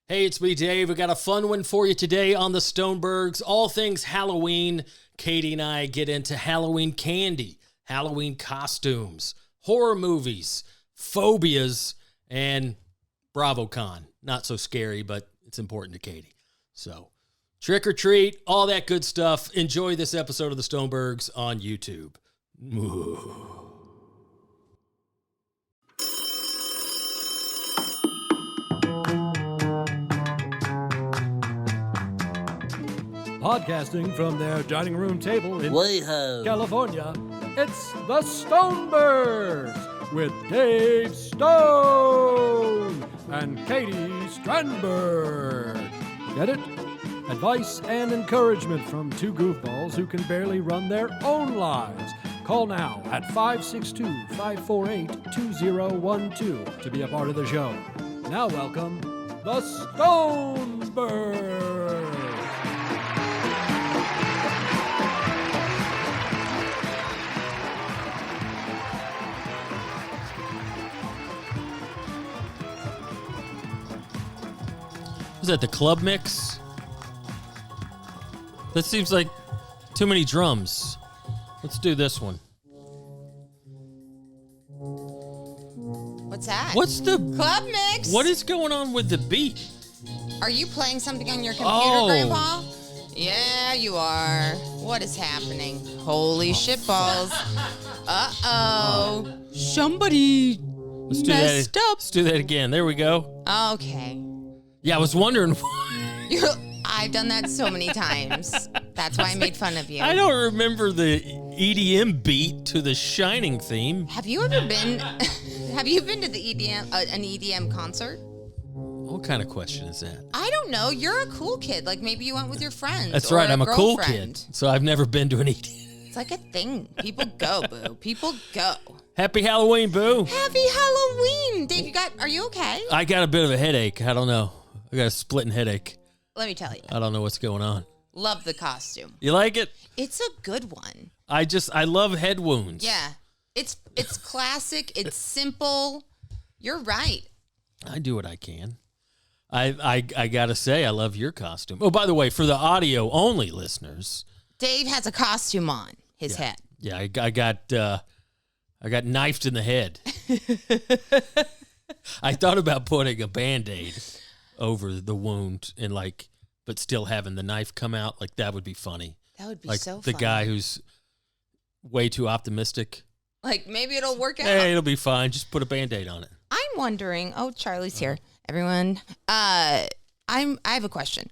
Hey, it's me, Dave. We got a fun one for you today on the Stonebergs. All things Halloween. Katie and I get into Halloween candy, Halloween costumes, horror movies, phobias, and BravoCon. Not so scary, but it's important to Katie. So, trick or treat, all that good stuff. Enjoy this episode of the Stonebergs on YouTube. Podcasting from their dining room table in Way-ho. California, it's the Stonebergs with Dave Stone and Katie Strandberg. Get it? Advice and encouragement from two goofballs who can barely run their own lives. Call now at 562-548-2012 to be a part of the show. Now welcome, the Stonebergs. Is that the club mix? That seems like too many drums. Let's do this one. What's that? What's the Club mix? What is going on with the beat? Are you playing something on your computer, Oh. Grandpa? Yeah, you are. What is happening? Holy shitballs. Uh-oh. Somebody Let's do messed that. up. Let's do that again. There we go. Okay. Yeah, I was wondering. I've done that so many times. That's why I made fun of you. I don't remember the EDM beat to the Shining theme. Have you ever been Have you been to the an EDM concert? What kind of question is that? I don't know. You're a cool kid. Like maybe you went with your friends. That's or right. I'm a cool girlfriend. kid, so I've never been to an EDM. It's like a thing. People go, boo. People go. Happy Halloween, boo. Happy Halloween. Dave, are you okay? I got a bit of a headache. I don't know. I got a splitting headache. Let me tell you. I don't know what's going on. Love the costume. You like it? It's a good one. I love head wounds. Yeah. It's classic. It's simple. You're right. I do what I can. I gotta say, I love your costume. Oh, by the way, for the audio only listeners, Dave has a costume on his head. Yeah, I got knifed in the head. I thought about putting a Band-Aid over the wound and but still having the knife come out. Like that would be funny. That would be like so the funny. guy who's way too optimistic. Like maybe it'll work out. Hey, it'll be fine. Just put a Band-Aid on it. I'm wondering. Oh, Charlie's here. Everyone. I have a question.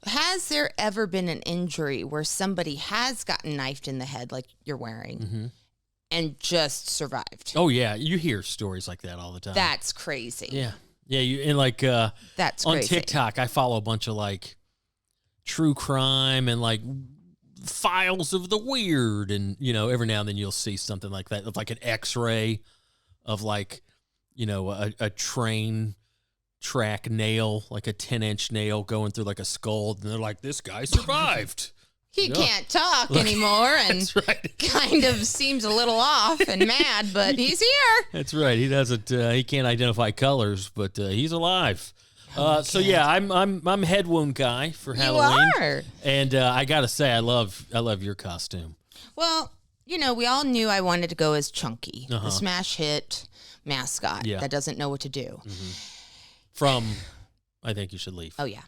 Has there ever been an injury where somebody has gotten knifed in the head, like you're wearing, and just survived? Oh yeah, you hear stories like that all the time. That's crazy. Yeah. You and That's on crazy. TikTok, I follow a bunch of true crime and files of the weird, and every now and then you'll see something like that, of an X-ray of a train track nail, like a 10-inch nail going through a skull, and they're like, this guy survived. He can't talk anymore, and That's right. kind of seems a little off and mad, but he's here. That's right. He doesn't. He can't identify colors, but he's alive. So yeah, I'm head wound guy for Halloween. You are. And I gotta say, I love your costume. Well, we all knew I wanted to go as Chunky, the smash hit mascot that doesn't know what to do. From, I think you should leave. Oh yeah.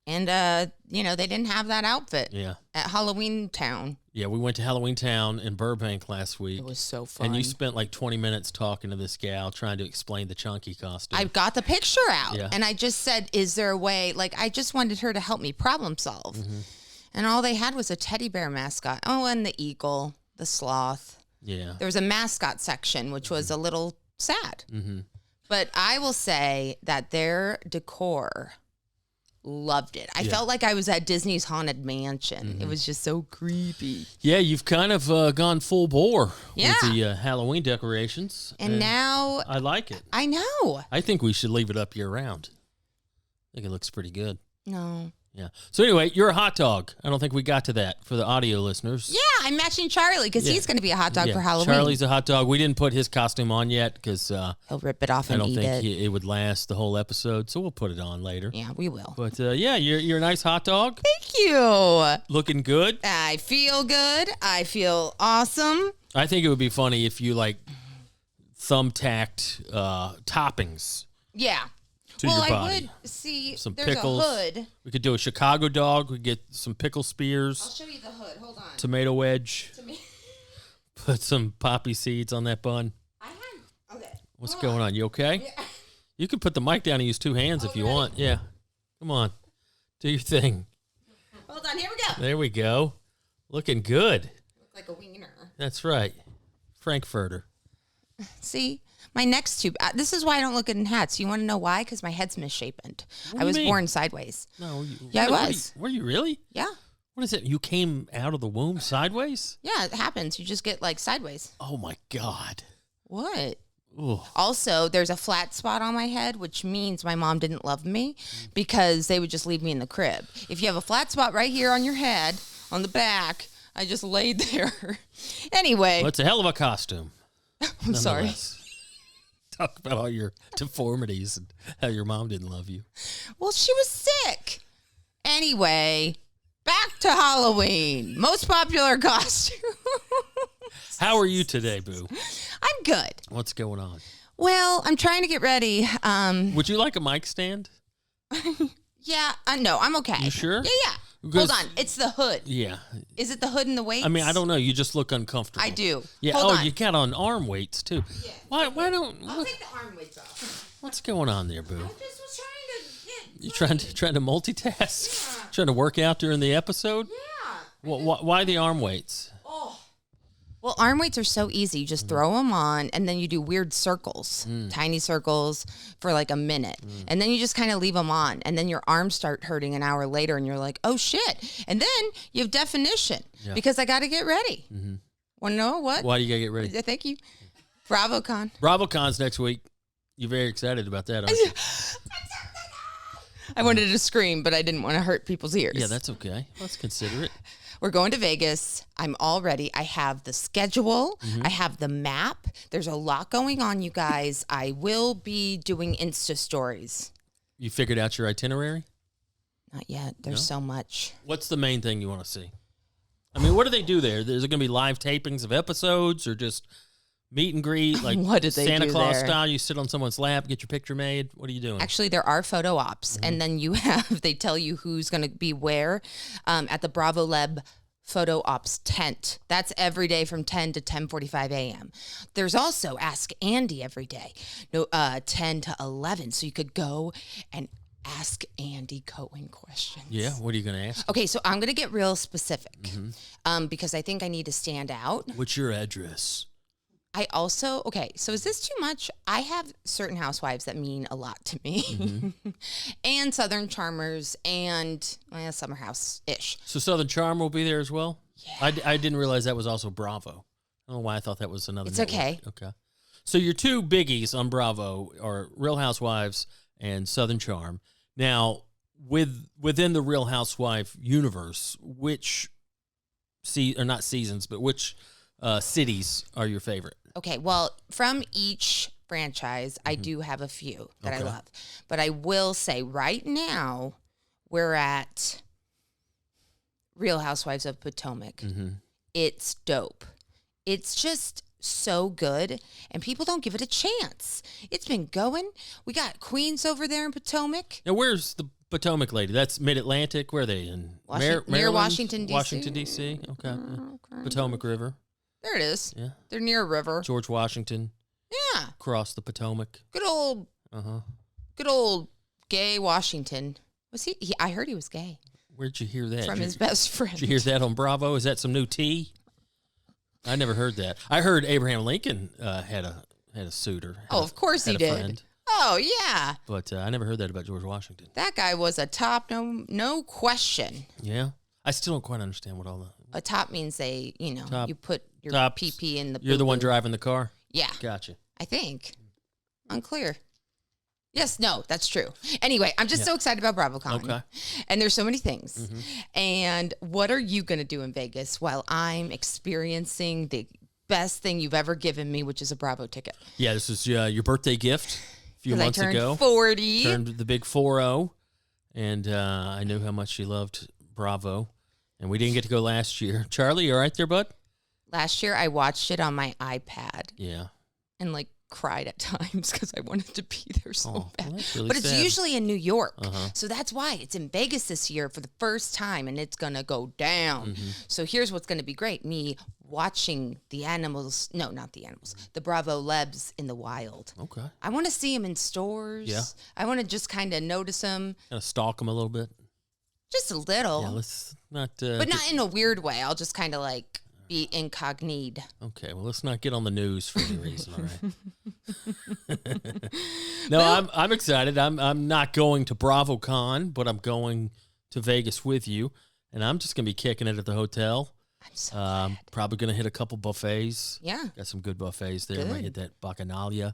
And they didn't have that outfit. Yeah. At Halloween Town. Yeah, we went to Halloween Town in Burbank last week. It was so fun. And you spent 20 minutes talking to this gal trying to explain the Chunky costume. I got the picture out, Yeah. and I just said, is there a way? I just wanted her to help me problem solve. And all they had was a teddy bear mascot. Oh, and the eagle, the sloth. Yeah. There was a mascot section, which was a little sad. But I will say that their decor, loved it. I felt like I was at Disney's Haunted Mansion. It was just so creepy. Yeah, you've kind of gone full bore Yeah. with the Halloween decorations. And now, I like it. I know. I think we should leave it up year round. I think it looks pretty good. No. Yeah. So anyway, you're a hot dog. I don't think we got to that for the audio listeners. Yeah, I'm matching Charlie because he's going to be a hot dog for Halloween. Charlie's a hot dog. We didn't put his costume on yet because he'll rip it off I and don't eat think it. it would last the whole episode, so we'll put it on later. Yeah, we will. But yeah, you're a nice hot dog. Thank you. Looking good. I feel good. I feel awesome. I think it would be funny if you like thumbtacked toppings. Yeah. To your body. I would see Some there's pickles. a hood. We could do a Chicago dog. We could get some pickle spears. I'll show you the hood. Hold on. Tomato wedge. Put some poppy seeds on that bun. Okay. What's going on? You okay? Yeah. You can put the mic down and use two hands if you want. Yeah. Come on. Do your thing. Hold on. Here we go. There we go. Looking good. Look like a wiener. That's right. Frankfurter. See? My neck's too. This is why I don't look good in hats. You want to know why? Because my head's misshapen. I was born sideways. No. Yeah, I was. Were you really? Yeah. What is it? You came out of the womb sideways? Yeah, it happens. You just get like sideways. Oh my God. What? Ooh. Also, there's a flat spot on my head, which means my mom didn't love me because they would just leave me in the crib. If you have a flat spot right here on your head, on the back, I just laid there. Anyway. Well, it's a hell of a costume. I'm sorry. Talk about all your deformities and how your mom didn't love you. Well, she was sick. Anyway, back to Halloween. Most popular costume. How are you today, Boo? I'm good. What's going on? Well, I'm trying to get ready. Would you like a mic stand? Yeah, no, I'm okay. You sure? Yeah. Hold on. It's the hood. Yeah. Is it the hood and the weights? I mean, I don't know. You just look uncomfortable. I do. Yeah. Hold on. You got on arm weights too. Yeah. Why don't? I'll take the arm weights off. What's going on there, Boo? I just was trying to get. You trying to multitask? Yeah. Trying to work out during the episode? Yeah. Well, why the arm weights? Oh. Well, arm weights are so easy. You just throw them on, and then you do weird circles, tiny circles for like a minute. And then you just kind of leave them on. And then your arms start hurting an hour later, and you're like, oh, shit. And then you have definition because I got to get ready. Want to know what? Why do you got to get ready? Thank you. BravoCon. BravoCon's next week. You're very excited about that, aren't you? I wanted to scream, but I didn't want to hurt people's ears. Yeah, that's okay. Let's consider it. We're going to Vegas. I'm all ready. I have the schedule. I have the map. There's a lot going on, you guys. I will be doing Insta stories. You figured out your itinerary? Not yet. There's so much. What's the main thing you want to see? I mean, what do they do there? Is it going to be live tapings of episodes or just meet and greet? Like What did they Santa do Claus there? style? You sit on someone's lap, get your picture made? What are you doing? Actually, there are photo ops, and then you have, they tell you who's going to be where at the Bravo Lab photo ops tent. That's every day from 10 to 10:45 a.m. There's also Ask Andy every day, 10 to 11. So you could go and ask Andy Cohen questions. Yeah, what are you going to ask? Okay, so I'm going to get real specific because I think I need to stand out. What's your address? I also, okay, so is this too much? I have certain housewives that mean a lot to me and Southern Charmers and Summer House-ish. So Southern Charm will be there as well? Yeah. I didn't realize that was also Bravo. I don't know why I thought that was another It's network. okay. Okay. So your two biggies on Bravo are Real Housewives and Southern Charm. Now, within the Real Housewife universe, which not seasons, but which cities are your favorite? Okay, well, from each franchise, I do have a few that I love. But I will say right now, we're at Real Housewives of Potomac. It's dope. It's just so good, and people don't give it a chance. It's been going. We got Queens over there in Potomac. Now, where's the Potomac lady? That's Mid-Atlantic. Where are they? In Near Maryland? Washington, D.C. Washington, D.C. Okay. Potomac River. There it is. Yeah. They're near a river. George Washington. Yeah. Across the Potomac. Good old gay Washington. Was he? I heard he was gay. Where'd you hear that? From his best friend. Did you hear that on Bravo? Is that some new tea? I never heard that. I heard Abraham Lincoln had a suitor. Of course he did. Friend, oh yeah. but I never heard that about George Washington. That guy was a top, no question. Yeah, I still don't quite understand what all that. A top means you put your PP in the. You're the one boo-boo. driving the car. Yeah, Gotcha. I think. Unclear. Yes, no, that's true. Anyway, I'm just so excited about BravoCon. Okay. And there's so many things. And what are you going to do in Vegas while I'm experiencing the best thing you've ever given me, which is a Bravo ticket? Yeah, this is your birthday gift a few months I turned ago. 40. Turned the big 4-0. And I knew how much she loved Bravo. And we didn't get to go last year. Charlie, you all right there, bud? Last year, I watched it on my iPad. Yeah. And cried at times because I wanted to be there so bad. Well, that's really but it's sad. usually in New York. So that's why it's in Vegas this year for the first time, and it's going to go down. So here's what's going to be great. Me watching the animals. No, not the animals. The Bravo Lebs in the wild. Okay. I want to see them in stores. Yeah. I want to just kind of notice them. Kind of stalk them a little bit. Just a little. Yeah, let's not... but not in a weird way. I'll just kind of be incognito. Okay, well, let's not get on the news for any reason, all right? No, I'm excited. I'm not going to BravoCon, but I'm going to Vegas with you, and I'm just going to be kicking it at the hotel. I'm so glad. Probably going to hit a couple buffets. Yeah. Got some good buffets there. Good. Might hit that Bacchanalia.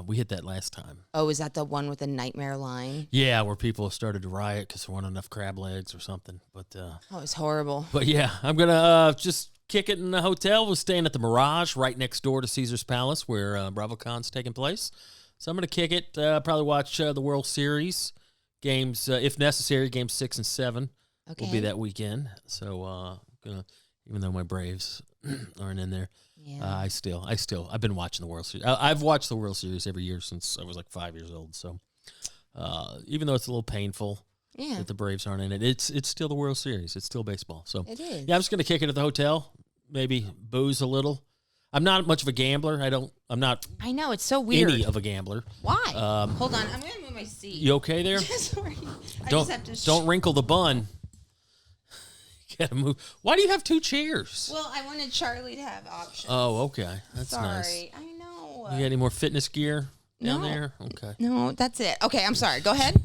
We hit that last time. Oh, is that the one with the nightmare line? Yeah, where people started to riot because there weren't enough crab legs or something. But Oh, it's horrible. But yeah, I'm gonna just kick it in the hotel. We're staying at the Mirage right next door to Caesar's Palace, where BravoCon's taking place. So I'm gonna kick it. Probably watch the World Series games, if necessary. Games 6 and 7 will be that weekend. So gonna, even though my Braves aren't in there, Yeah. I've been watching the World Series. I've watched the World Series every year since I was 5 years old. So even though it's a little painful. Yeah. That the Braves aren't in it. It's still the World Series. It's still baseball. So It is. yeah, I'm just gonna kick it at the hotel. Maybe booze a little. I'm not much of a gambler. I'm not I know, it's so weird. any of a gambler. Why? Hold on, I'm going to move my seat. You okay there? Sorry. I Don't just have to don't wrinkle the bun. You gotta move. Why do you have 2 chairs? Well, I wanted Charlie to have options. Oh, okay. That's Sorry. nice. I know. You got any more fitness gear down No. there? Okay. No, that's it. Okay, I'm sorry. Go ahead.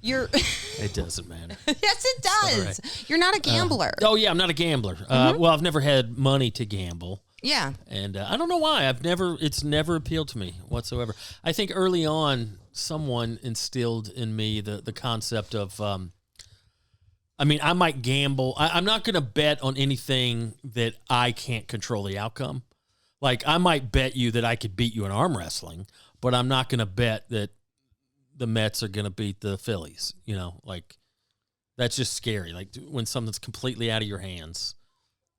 You're It doesn't matter. Yes, it does. Sorry. You're not a gambler. Oh yeah, I'm not a gambler. Well, I've never had money to gamble. Yeah. And I don't know why. It's never appealed to me whatsoever. I think early on, someone instilled in me the concept of, I might gamble. I'm not going to bet on anything that I can't control the outcome. Like, I might bet you that I could beat you in arm wrestling, but I'm not going to bet that the Mets are going to beat the Phillies. That's just scary. Like, when something's completely out of your hands.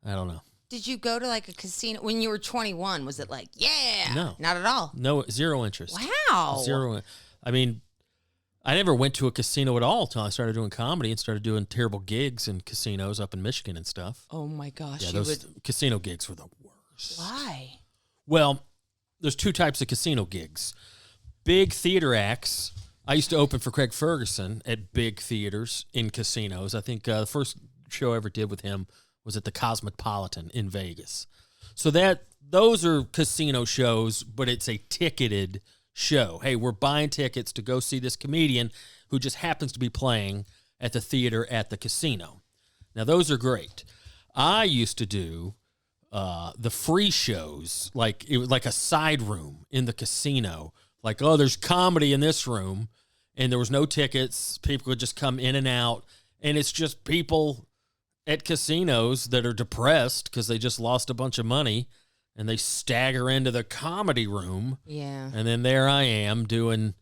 I don't know. Did you go to a casino when you were 21? Was it yeah? No. Not at all. No, zero interest. Wow. Zero. I never went to a casino at all until I started doing comedy and started doing terrible gigs in casinos up in Michigan and stuff. Oh my gosh. Yeah, those casino gigs were the worst. Why? Well, there's 2 types of casino gigs. Big theater acts. I used to open for Craig Ferguson at big theaters in casinos. I think the first show I ever did with him was at the Cosmopolitan in Vegas. So those are casino shows, but it's a ticketed show. Hey, we're buying tickets to go see this comedian who just happens to be playing at the theater at the casino. Now, those are great. I used to do the free shows, it was like a side room in the casino. There's comedy in this room, and there was no tickets. People could just come in and out, and it's just people at casinos that are depressed because they just lost a bunch of money, and they stagger into the comedy room. Yeah. And then there I am doing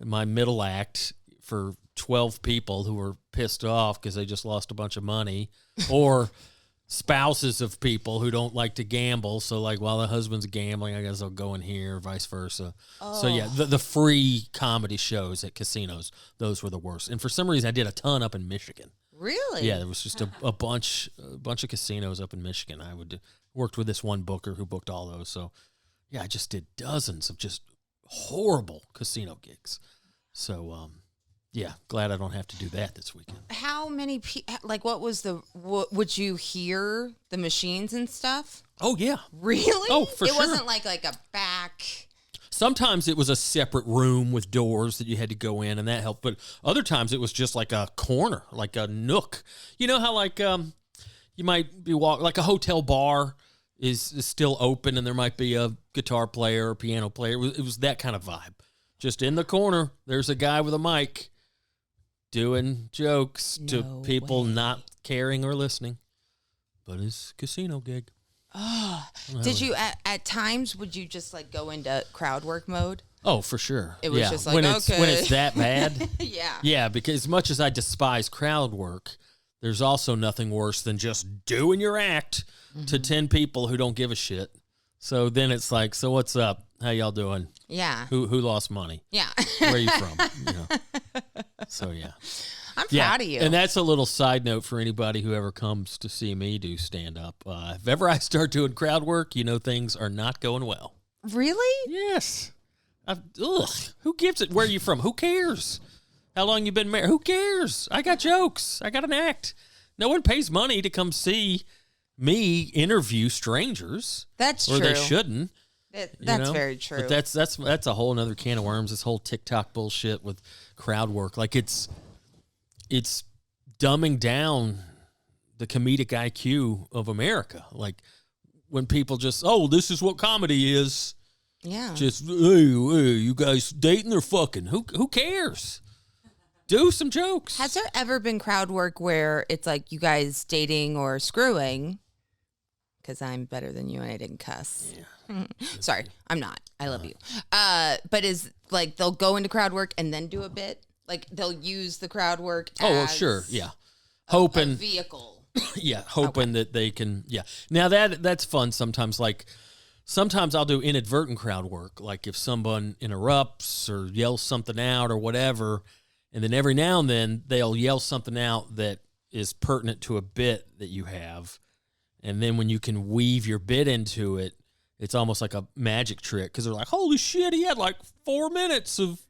my middle act for 12 people who are pissed off because they just lost a bunch of money, or spouses of people who don't like to gamble. So while the husband's gambling, I guess I'll go in here, or vice versa. Oh. So yeah, the free comedy shows at casinos, those were the worst. And for some reason, I did a ton up in Michigan. Really? Yeah, there was just a bunch of casinos up in Michigan. I worked with this one booker who booked all those. So yeah, I just did dozens of just horrible casino gigs. So yeah, glad I don't have to do that this weekend. How many people, what was would you hear the machines and stuff? Oh, yeah. Really? Oh, for sure. It wasn't like a back. Sometimes it was a separate room with doors that you had to go in, and that helped. But other times it was just like a corner, like a nook. You know how you might be like a hotel bar is still open, and there might be a guitar player or piano player. It was that kind of vibe. just in the corner, there's a guy with a mic doing jokes to people not caring or listening. But it's a casino gig. Oh, did you at times would you just like go into crowd work mode? Oh, for sure. It was just like, when okay. when it's that bad. Yeah. Yeah, because as much as I despise crowd work, there's also nothing worse than just doing your act to 10 people who don't give a shit. So then it's like, so what's up? How y'all doing? Yeah. Who lost money? Yeah. Where are you from? You know. So yeah. I'm proud of you. And that's a little side note for anybody who ever comes to see me do stand up. If ever I start doing crowd work, things are not going well. Really? Yes. Who gives it? Where are you from? Who cares? How long you been married? Who cares? I got jokes. I got an act. No one pays money to come see me interview strangers. That's true. Or they shouldn't. That's very true. But that's a whole other can of worms. This whole TikTok bullshit with crowd work, like it's dumbing down the comedic IQ of America. Like when people just, this is what comedy is. Yeah. Just, hey, you guys dating or fucking? Who cares? Do some jokes. Has there ever been crowd work where it's like you guys dating or screwing? Because I'm better than you and I didn't cuss. Yeah. Sorry, I'm not. I love you. But is like they'll go into crowd work and then do a bit? Like they'll use the crowd work as well, sure. Yeah. Hoping. A vehicle. Yeah, hoping that they can. Yeah. Now that's fun sometimes. Like sometimes I'll do inadvertent crowd work. Like if someone interrupts or yells something out or whatever, and then every now and then they'll yell something out that is pertinent to a bit that you have. And then when you can weave your bit into it, it's almost like a magic trick because they're like, holy shit, he had like 4 minutes of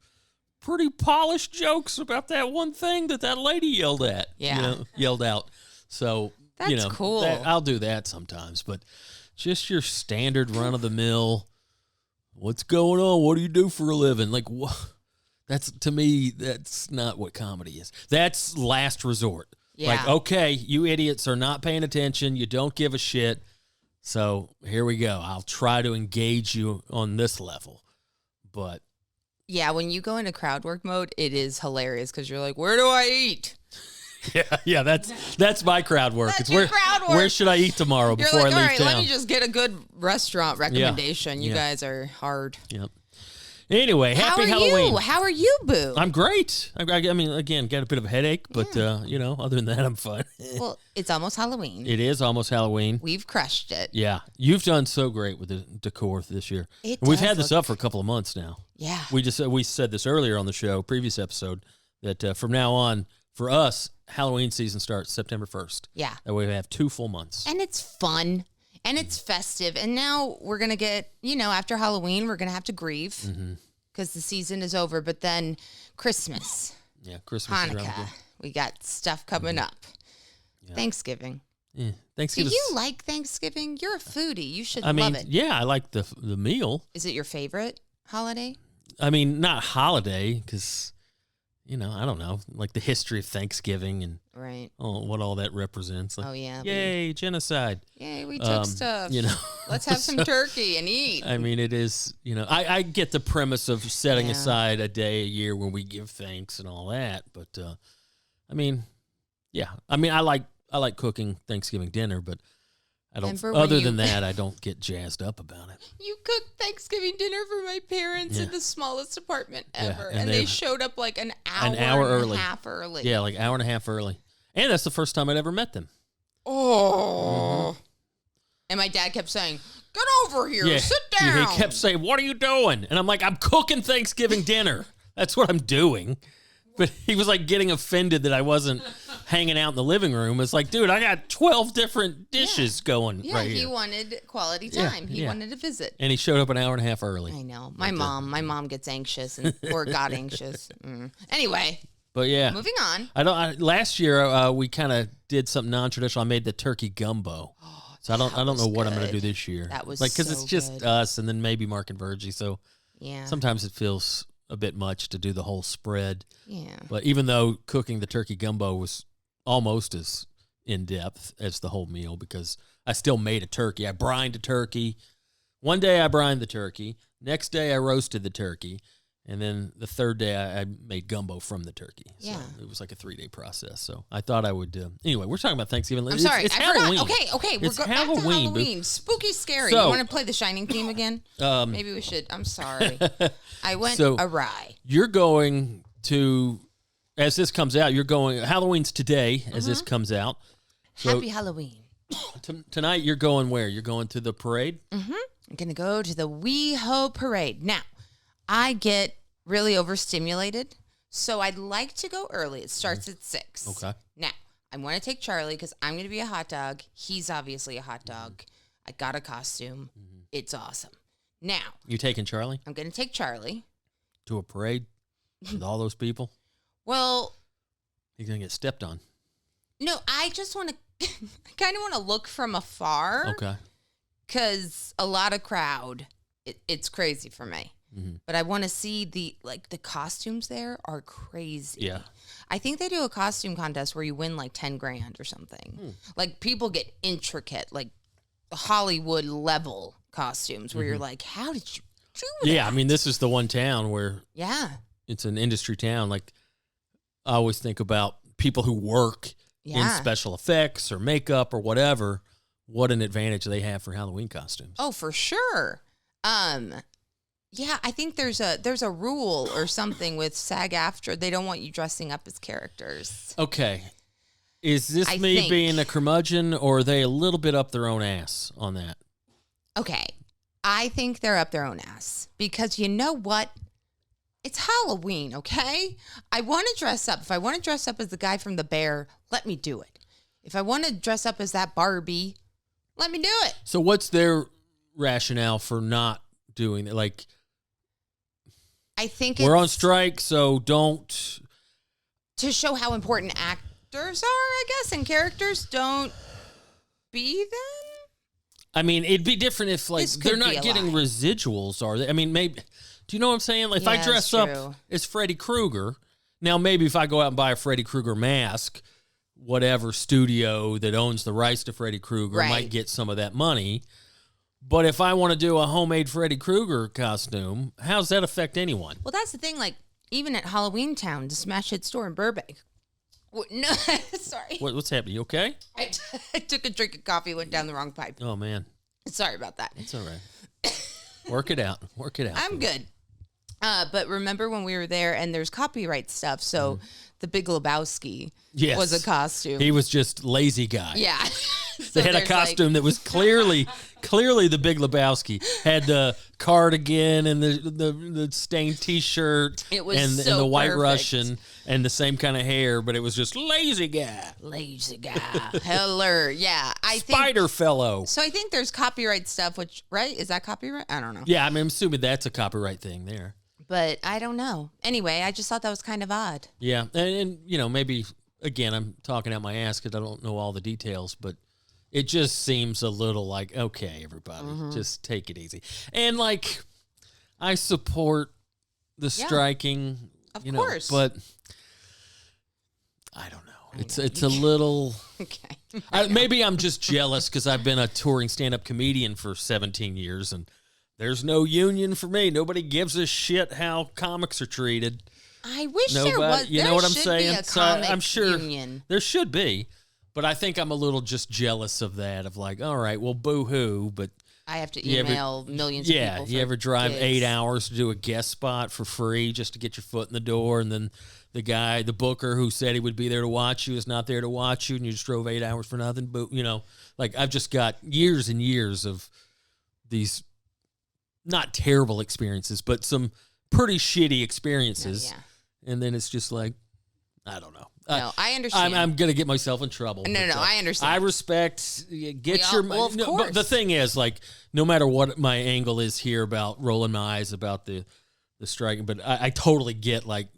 pretty polished jokes about that one thing that lady yelled at. Yeah. Yelled out. So, that's cool. I'll do that sometimes, but just your standard run of the mill. What's going on? What do you do for a living? Like, that's to me, that's not what comedy is. That's last resort. Yeah. Like, okay, you idiots are not paying attention. You don't give a shit. So here we go. I'll try to engage you on this level. But yeah, when you go into crowd work mode, it is hilarious because you're like, where do I eat? Yeah, that's my crowd work. That's it's your crowd work. Where should I eat tomorrow before You're like, I leave all right, town? let me just get a good restaurant recommendation. You Yeah. guys are hard. Yep. Anyway, happy Halloween. How are you, Boo? I'm great. I mean, again, got a bit of a headache, but, other than that, I'm fine. Well, it's almost Halloween. It is almost Halloween. We've crushed it. Yeah. You've done so great with the decor this year. We've had this up for a couple of months now. Yeah. We said this earlier on the show, previous episode, that from now on, for us, Halloween season starts September 1st. Yeah. That way we have 2 full months. And it's fun. And it's festive. And now we're going to get, after Halloween, we're going to have to grieve. Because the season is over, but then Christmas, yeah, Christmas, Hanukkah, we got stuff coming up. Yeah. Thanksgiving. Yeah, Thanksgiving. Do you like Thanksgiving? You're a foodie. You should love it. Yeah, I like the meal. Is it your favorite holiday? I mean, not holiday, because, I don't know, like the history of Thanksgiving and right. what all that represents. Like, oh, yeah. Yay, genocide. Yay, we took stuff. Let's have some turkey and eat. I mean, it is, I get the premise of setting aside a day a year when we give thanks and all that. But, I mean, I like cooking Thanksgiving dinner, but I don't. Other than that, I don't get jazzed up about it. You cooked Thanksgiving dinner for my parents in the smallest apartment ever, and they showed up like an hour and a half early. Yeah, like hour and a half early, and that's the first time I'd ever met them. Oh. And my dad kept saying, "Get over here, sit down." Yeah, he kept saying, "What are you doing?" And I'm like, "I'm cooking Thanksgiving dinner. That's what I'm doing." But he was like getting offended that I wasn't hanging out in the living room. It's like, dude, I got 12 different dishes going right here. Yeah, he wanted quality time. He wanted to visit. And he showed up an hour and a half early. I know. My mom gets anxious or got anxious. Anyway. But yeah. Moving on. Last year we kind of did something non-traditional. I made the turkey gumbo. So I don't know what I'm going to do this year. That was like, because so it's just good. us and then maybe Mark and Virgie. So yeah, sometimes it feels a bit much to do the whole spread. Yeah. But even though cooking the turkey gumbo was almost as in-depth as the whole meal, because I still made a turkey. I brined a turkey. One day I brined the turkey. Next day I roasted the turkey. And then the third day, I made gumbo from the turkey. So Yeah. it was like a 3-day process. So I thought I would. Anyway, we're talking about Thanksgiving. I'm sorry. It's I Halloween. forgot. Okay. It's Back to Halloween. Halloween. Spooky, scary. So- You want to play the Shining theme again? Maybe we should. I'm sorry. I went awry. You're going to, as this comes out, Halloween's today as this comes out. So Happy Halloween. Tonight, you're going where? You're going to the parade? I'm going to go to the WeHo Parade. Now, I get really overstimulated, so I'd like to go early. It starts at 6. Okay. Now, I want to take Charlie because I'm going to be a hot dog. He's obviously a hot dog. I got a costume. It's awesome. Now, You taking Charlie I'm going to take Charlie. to a parade with all those people? Well, He's going to get stepped on. no, I just want to, I kind of want to look from afar. Okay. Because a lot of crowd, it's crazy for me. But I want to see the costumes there are crazy. Yeah. I think they do a costume contest where you win like 10 grand or something. Like people get intricate, like Hollywood level costumes where you're like, how did you do that? Yeah, I mean, this is the one town where Yeah. it's an industry town. Like, I always think about people who work in Yeah. special effects or makeup or whatever. What an advantage they have for Halloween costumes. Oh, for sure. Yeah, I think there's a rule or something with SAG-AFTRA. They don't want you dressing up as characters. Okay. Is this I me think- being a curmudgeon, or are they a little bit up their own ass on that? Okay. I think they're up their own ass because you know what? It's Halloween, okay? I want to dress up. If I want to dress up as the guy from The Bear, let me do it. If I want to dress up as that Barbie, let me do it. So what's their rationale for not doing it? Like, I think we're on it's strike, so don't. to show how important actors are, I guess, and characters. Don't be them. I mean, it'd be different if, like, This could they're be not a getting lie. residuals, are they? I mean, maybe. Do you know what I'm saying? Like, if I Yeah, dress that's up true. as Freddy Krueger, now maybe if I go out and buy a Freddy Krueger mask, whatever studio that owns the rights to Freddy Krueger Right. might get some of that money. But if I want to do a homemade Freddy Krueger costume, how does that affect anyone? Well, that's the thing. Like, even at Halloween Town, the smash hit store in Burbank. No, sorry. What's happening? You okay? I took a drink of coffee, went down the wrong pipe. Oh, man. Sorry about that. It's all right. Work it out. Work it out. I'm good. But remember when we were there and there's copyright stuff. So the Big Lebowski Yes. was a costume. He was just lazy guy. Yeah. They had a costume that was clearly the Big Lebowski. Had the cardigan and the stained T-shirt. It was and so the White perfect. Russian and the same kind of hair, but it was just lazy guy, Lazy guy. Heller. Yeah. I think. spider fellow. So I think there's copyright stuff, which, right? Is that copyright? I don't know. Yeah, I mean, I'm assuming that's a copyright thing there. But I don't know. Anyway, I just thought that was kind of odd. Yeah, and you know, maybe again, I'm talking out my ass because I don't know all the details, but it just seems a little like, okay, everybody, just take it easy. And like, I support the striking, Of you know, course. but I don't know. It's a little. Okay. Maybe I'm just jealous because I've been a touring stand-up comedian for 17 years, and there's no union for me. Nobody gives a shit how comics are treated. I wish Nobody, there was. you there know what I'm should saying? Be a So comic I'm sure union. there should be, but I think I'm a little just jealous of that. Of like, all right, well, boo-hoo, but I have to You ever- email millions of yeah, people. you for ever drive gigs. 8 hours to do a guest spot for free just to get your foot in the door, and then the booker who said he would be there to watch you is not there to watch you, and you just drove 8 hours for nothing? But you know, like I've just got years and years of these not terrible experiences, but some pretty shitty experiences. Yeah. And then it's just like, I don't know. No, I understand. I'm gonna get myself in trouble. No, but, I understand. I respect. Get all- your. well, of no, but course. the thing is, like, no matter what my angle is here about rolling my eyes about the striking, but I totally get like,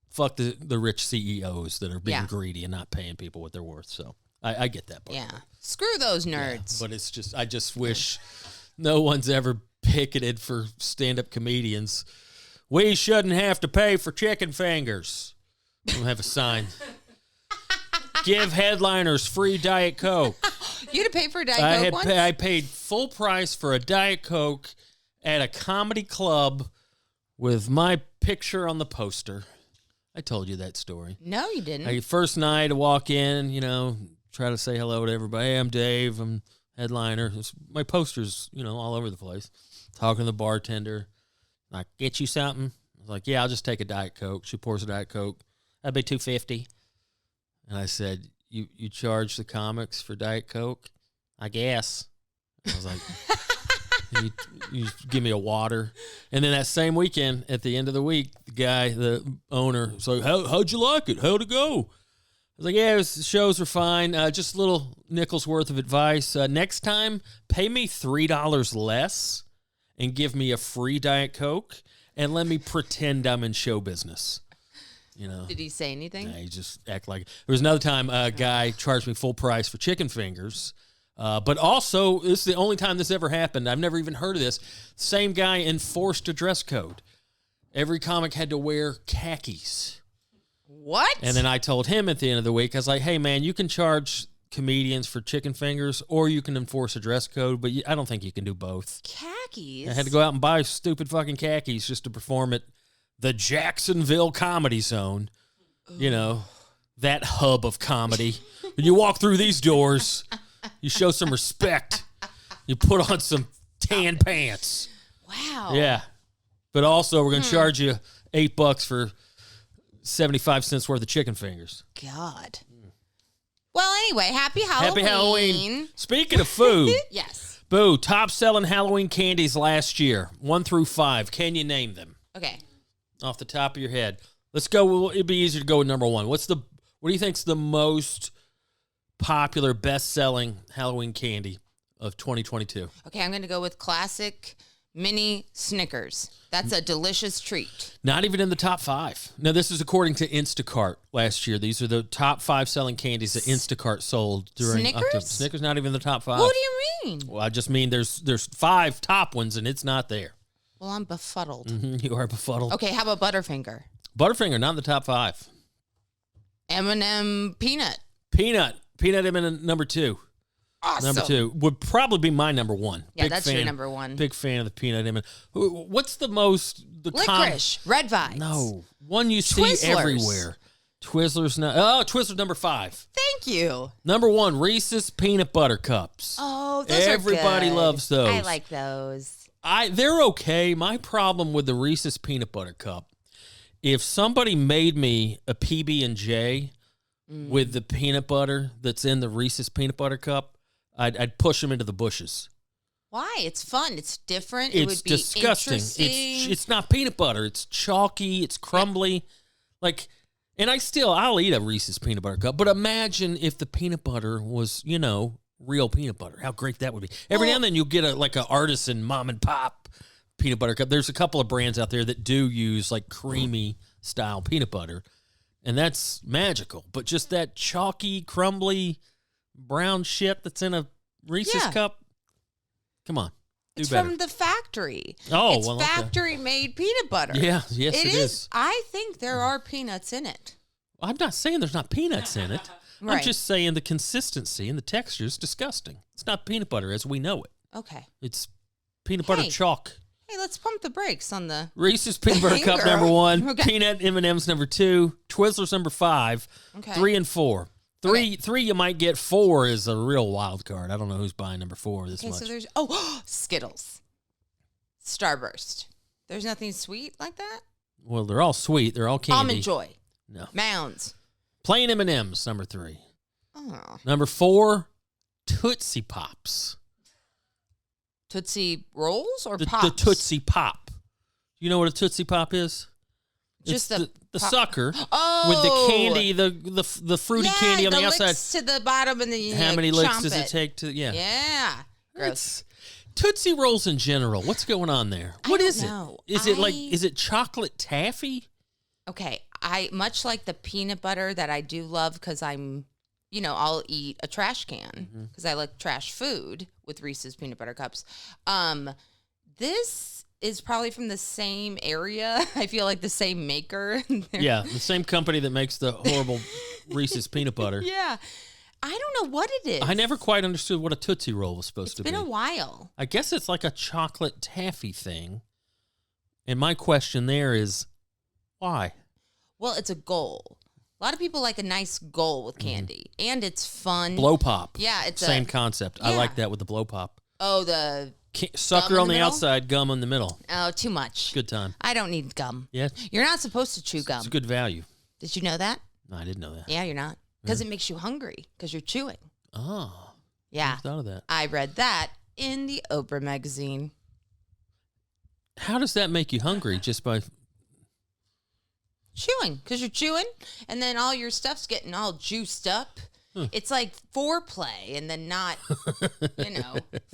fuck the rich CEOs that are being Yeah. greedy and not paying people what they're worth. So I get that part. Yeah. Screw those Yeah, nerds. but it's just I just wish no one's ever picketed for stand-up comedians. We shouldn't have to pay for chicken fingers. We'll have a sign. Give headliners free Diet Coke. You had to pay for a Diet Coke once? I paid full price for a Diet Coke at a comedy club with my picture on the poster. I told you that story. No, you didn't. First night, I walk in, try to say hello to everybody. Hey, I'm Dave. I'm headliner. My poster's, all over the place. Talking to the bartender. Like, get you something? I was like, yeah, I'll just take a Diet Coke. She pours a Diet Coke. That'd be $2.50. And I said, you charge the comics for Diet Coke? I guess. I was like, you give me a water. And then that same weekend, at the end of the week, the owner, was like, how'd you like it? How'd it go? I was like, yeah, the shows were fine. Just a little nickel's worth of advice. Next time, pay me $3 less and give me a free Diet Coke and let me pretend I'm in show business. Did he say anything? Nah, he just act like. There was another time a guy charged me full price for chicken fingers. But also, this is the only time this ever happened. I've never even heard of this. Same guy enforced a dress code. Every comic had to wear khakis. What? And then I told him at the end of the week, I was like, hey, man, you can charge comedians for chicken fingers or you can enforce a dress code, but I don't think you can do both. Khakis? I had to go out and buy stupid fucking khakis just to perform at the Jacksonville Comedy Zone. That hub of comedy. When you walk through these doors, you show some respect. You put on some tan pants. Wow. Yeah. But also, we're going to charge you $8 for 75 cents worth of chicken fingers. God. Well, anyway, happy Halloween. Happy Halloween. Speaking of food. Yes. Boo, top selling Halloween candies last year, 1 through 5. Can you name them? Okay. Off the top of your head. Let's go. It'd be easier to go with number 1. What do you think's the most popular, best-selling Halloween candy of 2022? Okay, I'm going to go with classic mini Snickers. That's a delicious treat. Not even in the top 5. Now, this is according to Instacart last year. These are the top 5 selling candies that Instacart sold during Snickers? October. Snickers not even in the top 5. What do you mean? Well, I just mean there's 5 top ones, and it's not there. Well, I'm befuddled. You are befuddled. Okay, how about Butterfinger? Butterfinger, not in the top 5. M&M Peanut. Peanut M&M number 2. Awesome. Number 2 would probably be my number 1. Yeah, that's your number 1. Big fan of the peanut M&M. What's the most Licorice, Red Vines. No, one you Twizzlers. see everywhere. Twizzlers. Twizzlers number 5. Thank you. Number 1, Reese's peanut butter cups. Oh, those Everybody are good. loves those. I like those. They're okay. My problem with the Reese's peanut butter cup, if somebody made me a PB&J with the peanut butter that's in the Reese's peanut butter cup, I'd push them into the bushes. Why? It's fun. It's different. It's It would be disgusting. interesting. It's not peanut butter. It's chalky. It's crumbly. And I'll eat a Reese's peanut butter cup. But imagine if the peanut butter was, real peanut butter. How great that would be. Every now and then you'll get an artisan mom and pop peanut butter cup. There's a couple of brands out there that do use creamy style peanut butter. And that's magical. But just that chalky, crumbly, brown shit that's in a Reese's cup. Come on. It's better. from the factory. Oh, it's factory-made peanut butter. Yeah, yes, it is. I think there are peanuts in it. I'm not saying there's not peanuts in it. Right. I'm just saying the consistency and the texture is disgusting. It's not peanut butter as we know it. Okay. It's peanut butter chalk. Hey, let's pump the brakes on the Reese's peanut butter cup girl. number 1. Okay. Peanut M&M's number 2. Twizzlers number 5. Okay. 3 and 4. Three you might get. 4 is a real wild card. I don't know who's buying number 4 this much. So there's Skittles, Starburst. There's nothing sweet like that. Well, they're all sweet. They're all candy. Almond Joy. No. Mounds. Plain M&M's number 3. Oh. Number 4, Tootsie Pops. Tootsie Rolls or The Pops? Tootsie Pop. You know what a Tootsie Pop is? Just it's the pop- sucker with Oh. the candy, the fruity candy on the outside. Licks to the bottom and then you How many licks chomp does it take to? Yeah. Yeah. Gross. Tootsie Rolls in general. What's going on there? What don't is know. it? Is it chocolate taffy? Okay, I much like the peanut butter that I do love because I'll eat a trash can because I like trash food with Reese's peanut butter cups. This is probably from the same area. I feel like the same maker. Yeah, the same company that makes the horrible Reese's peanut butter. Yeah. I don't know what it is. I never quite understood what a Tootsie Roll was supposed to be. It's been a while. I guess it's like a chocolate taffy thing. And my question there is, why? Well, it's a goal. A lot of people like a nice goal with candy, and it's fun. Blow pop. Yeah, it's same concept. I Yeah. like that with the blow pop. Oh, the Sucker in on the the middle? outside, gum in the middle. oh, too much. Good time. I don't need gum. Yeah, You're not supposed to chew gum. it's good value. Did you know that? No, I didn't know that. Yeah, you're not. Because it makes you hungry because you're chewing. Oh, Yeah. I thought of that. I read that in the Oprah magazine. How does that make you hungry? Just by Chewing, because you're chewing, and then all your stuff's getting all juiced up. It's like foreplay, and then not,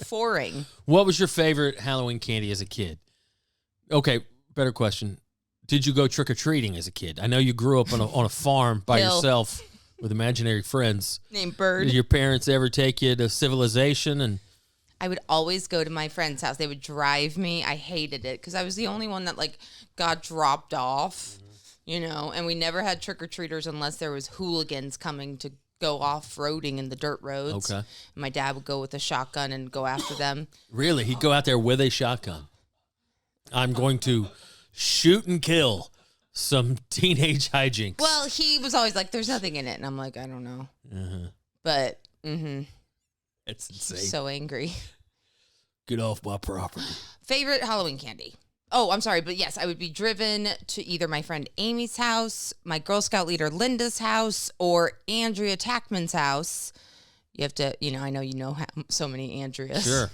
foring. what was your favorite Halloween candy as a kid? Okay, better question. Did you go trick or treating as a kid? I know you grew up on a farm by Hill. yourself with imaginary friends. Named Bird. Did your parents ever take you to civilization? And I would always go to my friend's house. They would drive me. I hated it because I was the only one that got dropped off, and we never had trick-or-treaters unless there was hooligans coming to go off-roading in the dirt roads. Okay. And my dad would go with a shotgun and go after them. really, he'd go out there with a shotgun. I'm going to shoot and kill some teenage hijinks. Well, he was always like, there's nothing in it. And I'm like, I don't know. But, It's insane. so angry. Get off my property. Favorite Halloween candy? Oh, I'm sorry, but yes, I would be driven to either my friend Amy's house, my Girl Scout leader Linda's house, or Andrea Tackman's house. You have to, I know so many Andreas. Sure.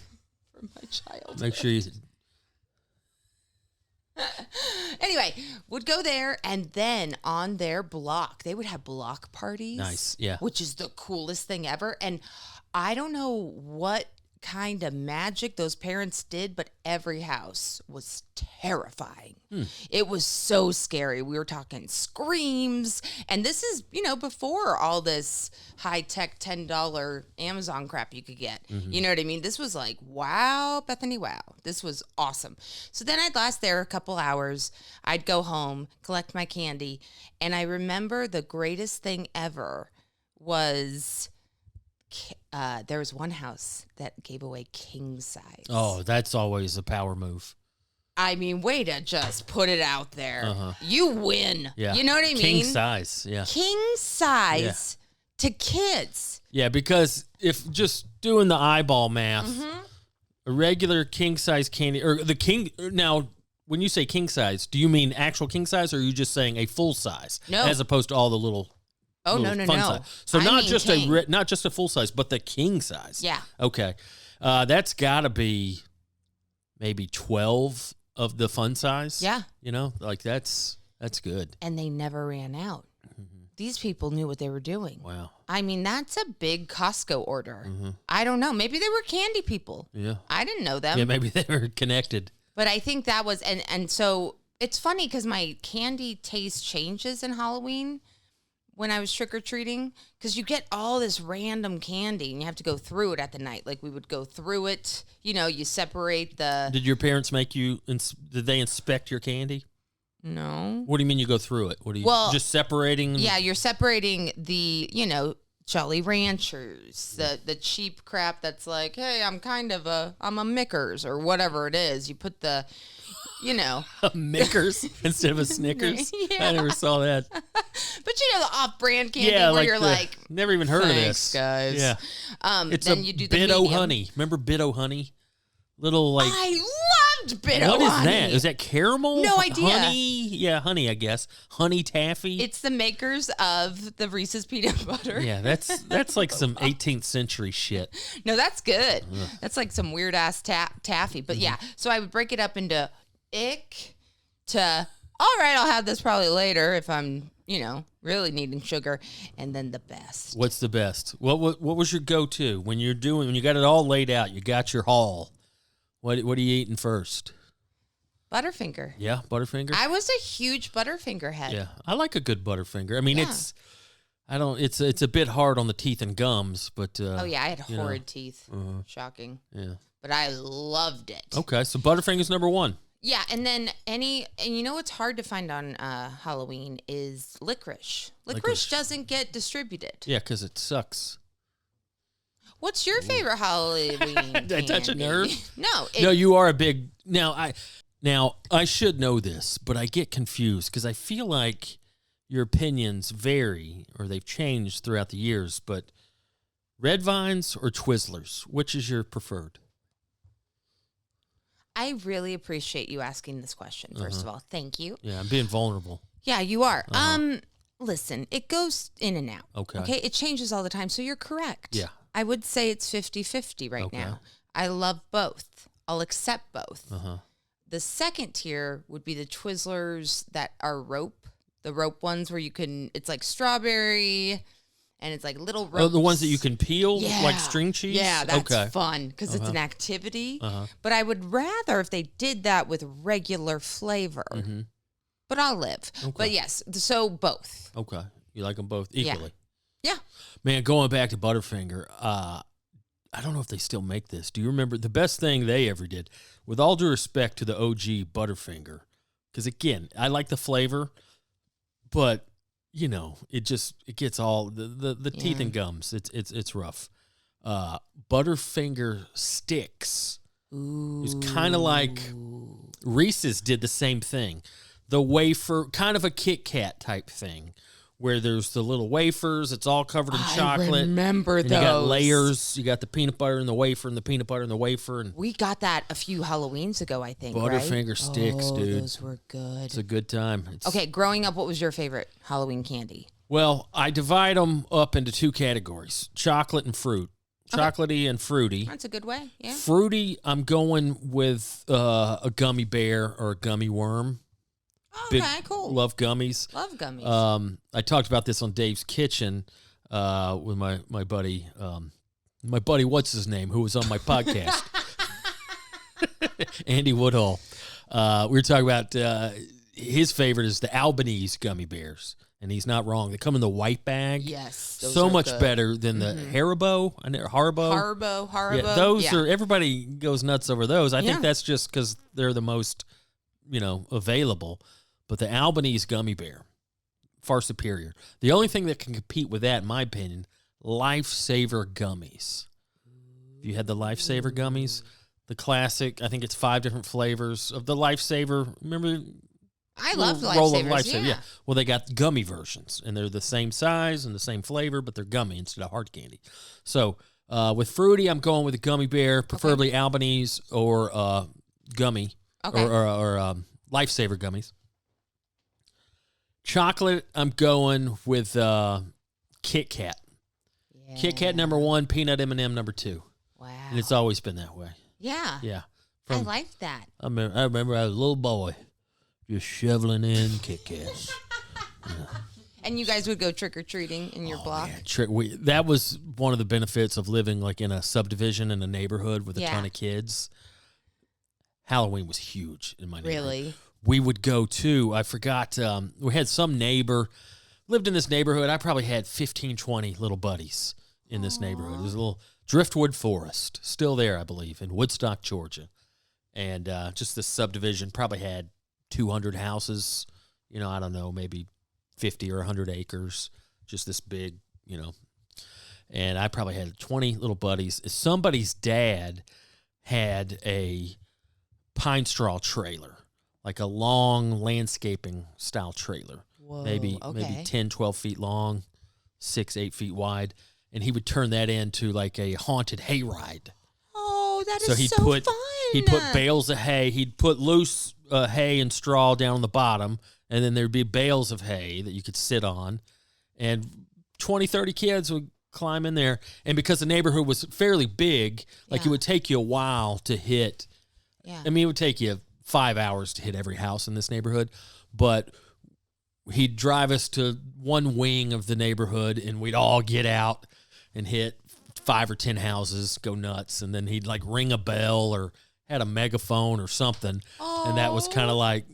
From my childhood. Make sure you. Anyway, would go there, and then on their block, they would have block parties. Nice, yeah. Which is the coolest thing ever. And I don't know what kind of magic those parents did, but every house was terrifying. It was so scary. We were talking screams, and this is, before all this high-tech $10 Amazon crap you could get. You know what I mean? This was like, wow, Bethany, wow. This was awesome. So then I'd last there a couple hours. I'd go home, collect my candy, and I remember the greatest thing ever was there was one house that gave away king size. Oh, that's always a power move. I mean, way to just put it out there. You win. Yeah. You know what I mean? King size. Yeah. King size to kids. Yeah, because if just doing the eyeball math, a regular king size candy, or the king, now, when you say king size, do you mean actual king size, or are you just saying a full size? No. As opposed to all the little. Oh, little no. fun size. So I not mean just king. not just a full size, but the king size. Yeah. Okay. That's got to be maybe 12 of the fun size. Yeah. That's good. And they never ran out. These people knew what they were doing. Wow. I mean, that's a big Costco order. I don't know. Maybe they were candy people. Yeah. I didn't know them. Yeah, maybe they were connected. But I think that was, and so it's funny because my candy taste changes in Halloween when I was trick-or-treating, because you get all this random candy and you have to go through it at the night. Like we would go through it, you separate the... Did your parents make you, did they inspect your candy? No. What do you mean you go through it? What do you, Well, just separating? Yeah, you're separating the, Jolly Ranchers, the cheap crap that's like, hey, I'm a Mickers or whatever it is. You put the, Mickers instead of a Snickers? Yeah. I never saw that. But the off-brand candy where you're like, never even heard of thanks, this. guys. Yeah. It's Then you do the Bit-O medium. honey. Remember Bit-O honey? Little like I loved Bit-O what is honey. that? Is that caramel? No idea. Honey? Yeah, honey, I guess. Honey taffy. It's the makers of the Reese's peanut butter. Yeah, that's like some 18th century shit. No, that's good. That's like some weird ass taffy. But yeah, so I would break it up into ick to, all right, I'll have this probably later if I'm, really needing sugar. And then the best. What's the best? What was your go-to when you got it all laid out? You got your haul. What are you eating first? Butterfinger. Yeah, Butterfinger. I was a huge Butterfinger head. Yeah, I like a good Butterfinger. I mean, Yeah. it's a bit hard on the teeth and gums, but Oh yeah, I had horrid teeth. Shocking. yeah. But I loved it. Okay, so Butterfinger's number one. Yeah, and then what's hard to find on Halloween is licorice. Licorice doesn't get distributed. Yeah, because it sucks. What's your favorite Halloween? Did I touch a candy? nerve? No. No, you are a big now. Now, I should know this, but I get confused because I feel like your opinions vary or they've changed throughout the years, but red vines or Twizzlers, which is your preferred? I really appreciate you asking this question, first of all. Thank you. Yeah, I'm being vulnerable. Yeah, you are. Listen, it goes in and out. Okay. It changes all the time, so you're correct. Yeah. I would say it's 50-50 right now. I love both. I'll accept both. The second tier would be the Twizzlers that are rope. The rope ones where you can, it's like strawberry and it's like little ropes. Oh, the ones that you can peel like string cheese? Yeah, that's fun because it's an activity. But I would rather if they did that with regular flavor. But I'll live. But yes, so both. Okay. You like them both equally? Yeah. Man, going back to Butterfinger, I don't know if they still make this. Do you remember the best thing they ever did? With all due respect to the OG Butterfinger, because again, I like the flavor, but you know, it gets all the teeth and gums. It's rough. Butterfinger sticks. Ooh. It's kind of like Reese's did the same thing. The wafer, kind of a Kit Kat type thing, where there's the little wafers. It's all covered in chocolate. I remember those. You got layers. You got the peanut butter and the wafer and the peanut butter and the wafer. And we got that a few Halloweens ago, I think, Butterfinger sticks, dude. Those were good. It's a good time. Okay, growing up, what was your favorite Halloween candy? Well, I divide them up into two categories, chocolate and fruit. Chocolatey and fruity. That's a good way, yeah. Fruity, I'm going with a gummy bear or a gummy worm. Okay, cool. Love gummies. Love gummies. I talked about this on Dave's Kitchen with my buddy. My buddy, what's his name, who was on my podcast? Andy Woodhull. We were talking about his favorite is the Albanese gummy bears. And he's not wrong. They come in the white bag. Yes. So much better than the Haribo. Haribo. Yeah, those are, everybody goes nuts over those. I think that's just because they're the most, available. But the Albanese gummy bear, far superior. The only thing that can compete with that, in my opinion, Lifesaver gummies. If you had the Lifesaver gummies, the classic, I think it's 5 different flavors of the Lifesaver. Remember? I love the roll of Lifesavers, yeah. Well, they got gummy versions, and they're the same size and the same flavor, but they're gummy instead of hard candy. So with fruity, I'm going with a gummy bear, preferably Albanese or gummy or Lifesaver gummies. Chocolate, I'm going with Kit Kat. Yeah. Kit Kat number 1, peanut M&M number 2. Wow. And it's always been that way. Yeah. Yeah. I like that. I remember I was a little boy just shoveling in Kit Kats. Yeah. And you guys would go trick-or-treating in your block? Yeah. That was one of the benefits of living like in a subdivision in a neighborhood with a ton of kids. Halloween was huge in my neighborhood. Really? We would go to, I forgot, we had some neighbor, lived in this neighborhood. I probably had 15, 20 little buddies in this neighborhood. It was a little driftwood forest, still there, I believe, in Woodstock, Georgia. And just this subdivision probably had 200 houses, I don't know, maybe 50 or 100 acres, just this big, And I probably had 20 little buddies. Somebody's dad had a pine straw trailer, like a long landscaping style trailer. Whoa, maybe 10, 12 feet long, 6, 8 feet wide. And he would turn that into like a haunted hayride. Oh, that is so fun. He'd put bales of hay. He'd put loose hay and straw down on the bottom, and then there'd be bales of hay that you could sit on. And 20, 30 kids would climb in there. And because the neighborhood was fairly big, it would take you a while to hit. Yeah. I mean, it would take you 5 hours to hit every house in this neighborhood. But he'd drive us to one wing of the neighborhood, and we'd all get out and hit 5 or 10 houses, go nuts. And then he'd ring a bell or had a megaphone or something. Oh. And that was kind of like,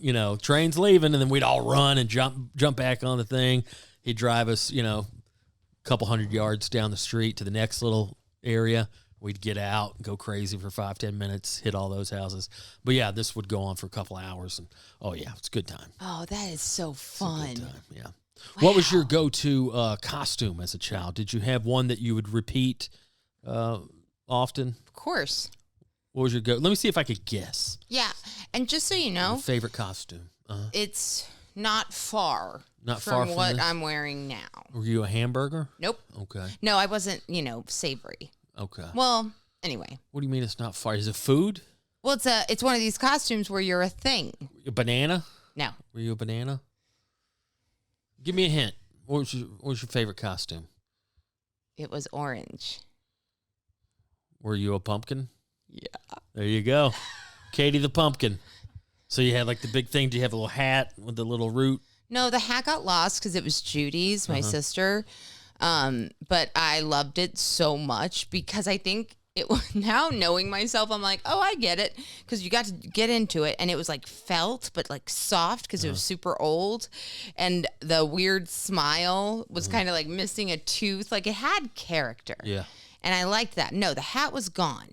train's leaving, and then we'd all run and jump back on the thing. He'd drive us, a couple 100 yards down the street to the next little area. We'd get out, go crazy for 5-10 minutes, hit all those houses. But yeah, this would go on for a couple hours, and it's a good time. Oh, that is so fun. It's a good time, yeah. Wow. What was your go-to costume as a child? Did you have one that you would repeat often? Of course. What was your go? Let me see if I could guess. Yeah. And just so you know, Your favorite costume. it's not far Not from far from what this? I'm wearing now. Were you a hamburger? Nope. Okay. No, I wasn't, savory. Okay. Well, anyway. What do you mean it's not far? Is it food? Well, it's one of these costumes where you're a thing. A banana? No. Were you a banana? Give me a hint. What was your favorite costume? It was orange. Were you a pumpkin? Yeah. There you go. Katie the pumpkin. So you had like the big thing. Do you have a little hat with the little root? No, the hat got lost because it was Judy's, my sister. But I loved it so much because I think now knowing myself, I'm like, oh, I get it. Because you got to get into it. And it was like felt, but like soft because it was super old. And the weird smile was kind of like missing a tooth. Like it had character. Yeah. And I liked that. No, the hat was gone.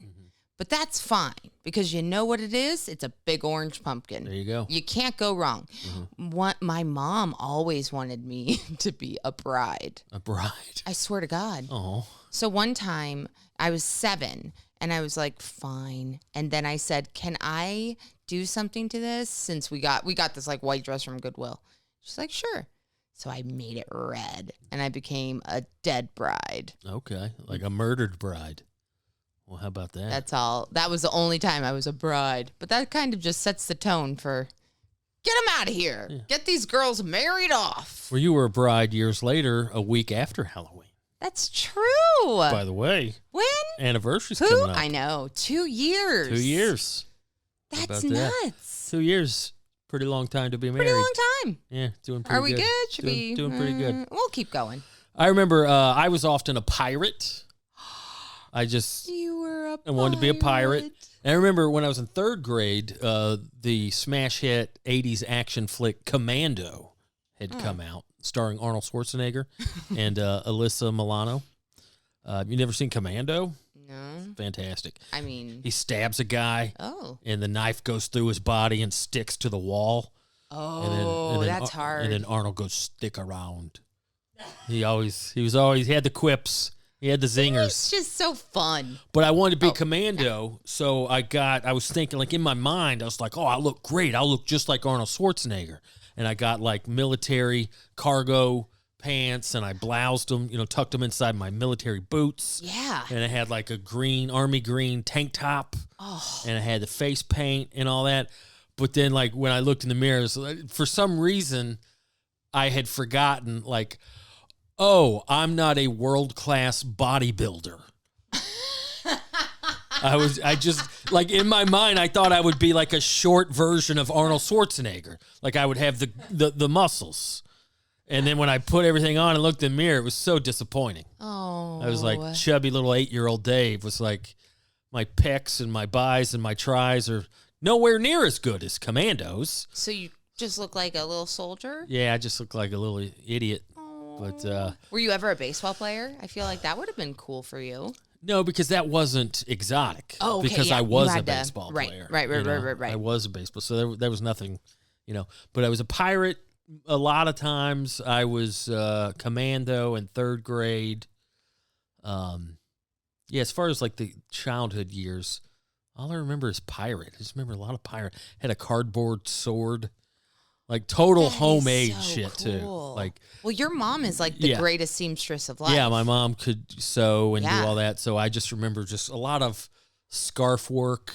But that's fine because you know what it is? It's a big orange pumpkin. There you go. You can't go wrong. What my mom always wanted me to be a bride. A bride. I swear to God. Oh. So one time I was 7 and I was like, fine. And then I said, can I do something to this? Since we got this like white dress from Goodwill. She's like, sure. So I made it red and I became a dead bride. Okay. Like a murdered bride. Well, how about that? That's all. That was the only time I was a bride. But that kind of just sets the tone for get them out of here. Yeah. Get these girls married off. Well, you were a bride years later, a week after Halloween. That's true. By the way, When? anniversary's Who? coming up. I know. 2 years. 2 years. How That's about that? nuts. 2 years. Pretty long time to be married. Pretty long time. Yeah, doing pretty good. Are we good? Should we? Doing pretty good. We'll keep going. I remember I was often a pirate. You were a pirate. I wanted to be a pirate. And I remember when I was in 3rd grade, the smash hit 80s action flick Commando had come out, starring Arnold Schwarzenegger and Alyssa Milano. You never seen Commando? No. Fantastic. I mean. He stabs a guy, Oh. and the knife goes through his body and sticks to the wall. Oh, and then that's hard. And then Arnold goes, stick around. He had the quips. He had the zingers. It's just so fun. But I wanted to be Commando, so I was thinking, like, in my mind, I was like, oh, I look great. I'll look just like Arnold Schwarzenegger. And I got, like, military cargo pants, and I bloused them, tucked them inside my military boots. Yeah. And I had, like, a army green tank top. Oh. And I had the face paint and all that. But then, like, when I looked in the mirror, it was like, for some reason, I had forgotten, like, oh, I'm not a world-class bodybuilder. I just, like, in my mind, I thought I would be like a short version of Arnold Schwarzenegger. Like, I would have the muscles. And then when I put everything on and looked in the mirror, it was so disappointing. Oh. I was like, chubby little 8-year-old Dave was like, my pecs and my bis and my tris are nowhere near as good as Commando's. So you just look like a little soldier? Yeah, I just look like a little idiot. But were you ever a baseball player? I feel like that would have been cool for you. no, because that wasn't exotic. Oh, okay, because yeah. I was You a had to- baseball player. Right. I was a baseball, so there was nothing, But I was a pirate a lot of times. I was Commando in 3rd grade. Yeah, as far as like the childhood years, all I remember is pirate. I just remember a lot of pirate. Had a cardboard sword. Like total That is homemade so shit too. cool. Like Well, your mom is like the Yeah. greatest seamstress of life. yeah, my mom could sew and Yeah. do all that. So I just remember just a lot of scarf work,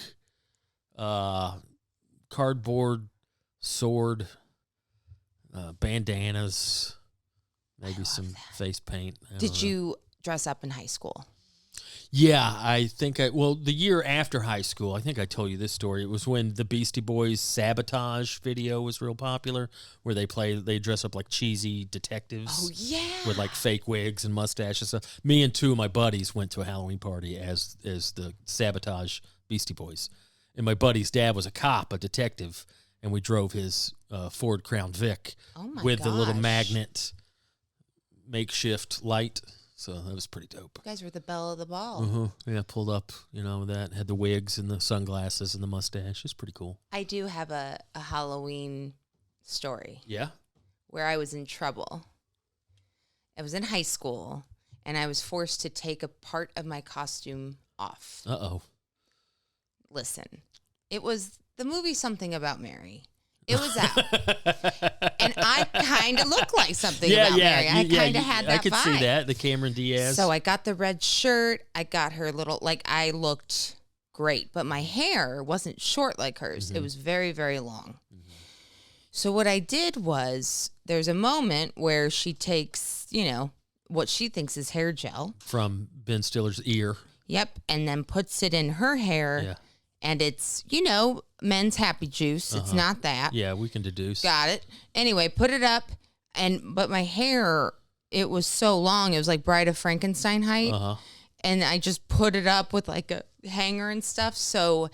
cardboard, sword, bandanas, maybe some face paint. I don't Did know. you dress up in high school? Yeah, I think the year after high school, I think I told you this story. It was when the Beastie Boys Sabotage video was real popular, where they dress up like cheesy detectives. Oh, yeah. With like fake wigs and mustaches. Me and 2 of my buddies went to a Halloween party as the Sabotage Beastie Boys. And my buddy's dad was a cop, a detective, and we drove his Ford Crown Vic Oh, my with the little gosh. magnet makeshift light. So that was pretty dope. You guys were the belle of the ball. Yeah, pulled up, that had the wigs and the sunglasses and the mustache. It's pretty cool. I do have a Halloween story Yeah. where I was in trouble. I was in high school, and I was forced to take a part of my costume off. Uh-oh. listen, it was the movie Something About Mary. It was out. And I kind of look like Something About Mary. I kind of had that I could vibe. see that, the Cameron Diaz. So I got the red shirt. I got her little, like, I looked great. But my hair wasn't short like hers. It was very, very long. So what I did was, there's a moment where she takes, what she thinks is hair gel. From Ben Stiller's ear. Yep. And then puts it in her hair. Yeah. And it's, men's happy juice. It's not that. Yeah, we can deduce. Got it. Anyway, put it up. But my hair, it was so long. It was like Bride of Frankenstein height. And I just put it up with like a hanger and stuff. So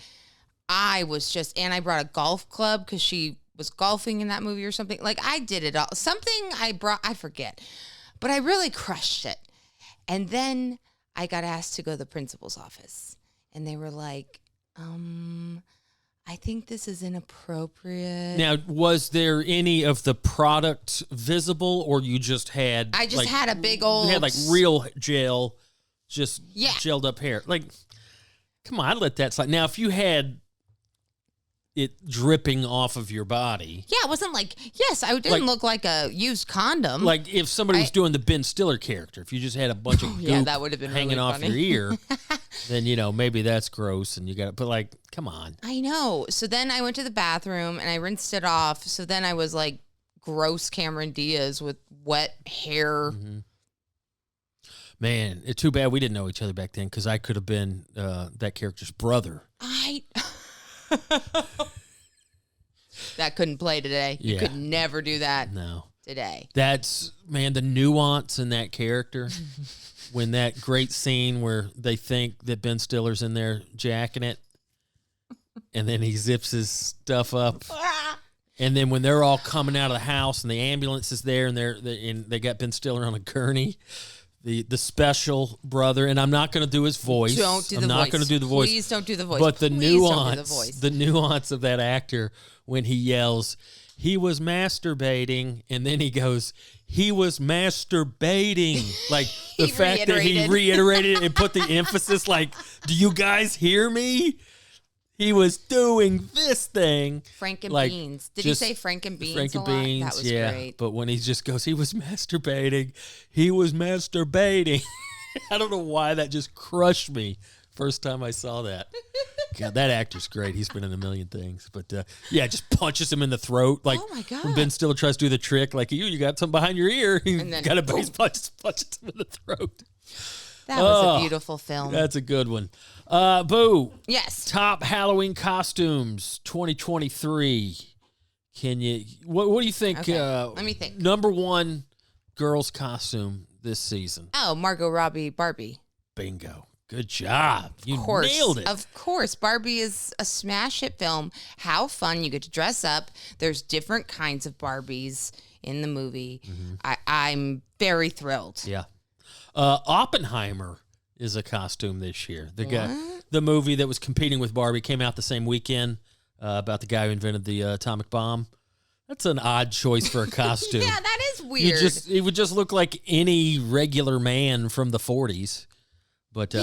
I was and I brought a golf club because she was golfing in that movie or something. Like, I did it all. Something I brought, I forget. But I really crushed it. And then I got asked to go to the principal's office. And they were like, I think this is inappropriate. Now, was there any of the product visible, or you just had... I just had a big old... You had like real gel, just Yeah. gelled up hair. Like, come on, I'd let that slide. Now, if you had it dripping off of your body... Yeah, it wasn't like... Yes, I didn't look like a used condom. Like if somebody was doing the Ben Stiller character, if you just had a bunch of goop that would have been hanging really off funny. your ear, then, maybe that's gross and you got to... But like, come on. I know. So then I went to the bathroom and I rinsed it off. So then I was like gross Cameron Diaz with wet hair. Man, it's too bad we didn't know each other back then, because I could have been that character's brother. That couldn't play today. Yeah. You could never do that No. today. That's, man, the nuance in that character. When that great scene where they think that Ben Stiller's in there jacking it, and then he zips his stuff up. And then when they're all coming out of the house and the ambulance is there and they got Ben Stiller on a gurney, the special brother, and I'm not going to do his voice. Don't do the I'm voice. not going to do the voice. Please don't do the voice. But the Please don't do nuance, the nuance of that actor when he yells, he was masturbating, and then he goes, he was masturbating. Like the fact that he reiterated and put the emphasis, like, do you guys hear me? He was doing this thing. Frank and like, Beans. Did you say Frank and Beans Frank a and lot? Beans, That was yeah. great. But when he just goes, he was masturbating. He was masturbating. I don't know why that just crushed me first time I saw that. God, that actor's great. He's been in a million things. But, just punches him in the throat. Like, oh, my God. when Ben Stiller tries to do the trick, like, you got something behind your ear. You And then, got a base punches him in the throat. That was a beautiful film. That's a good one. Boo. Yes. Top Halloween costumes 2023. Can you? What do you think? Okay, let me think. Number one girls' costume this season. Oh, Margot Robbie, Barbie. Bingo. Good job. You Of course, nailed it. Of course. Barbie is a smash hit film. How fun. You get to dress up. There's different kinds of Barbies in the movie. I'm very thrilled. Yeah. Oppenheimer is a costume this year. The movie that was competing with Barbie came out the same weekend about the guy who invented the atomic bomb. That's an odd choice for a costume. Yeah, that is weird. It would just look like any regular man from the 40s. But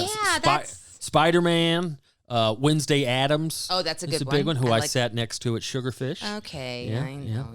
Spider-Man, Wednesday Addams. Oh, that's a good one. Big one. Who I like sat next to at Sugarfish. Okay, Yeah, I know.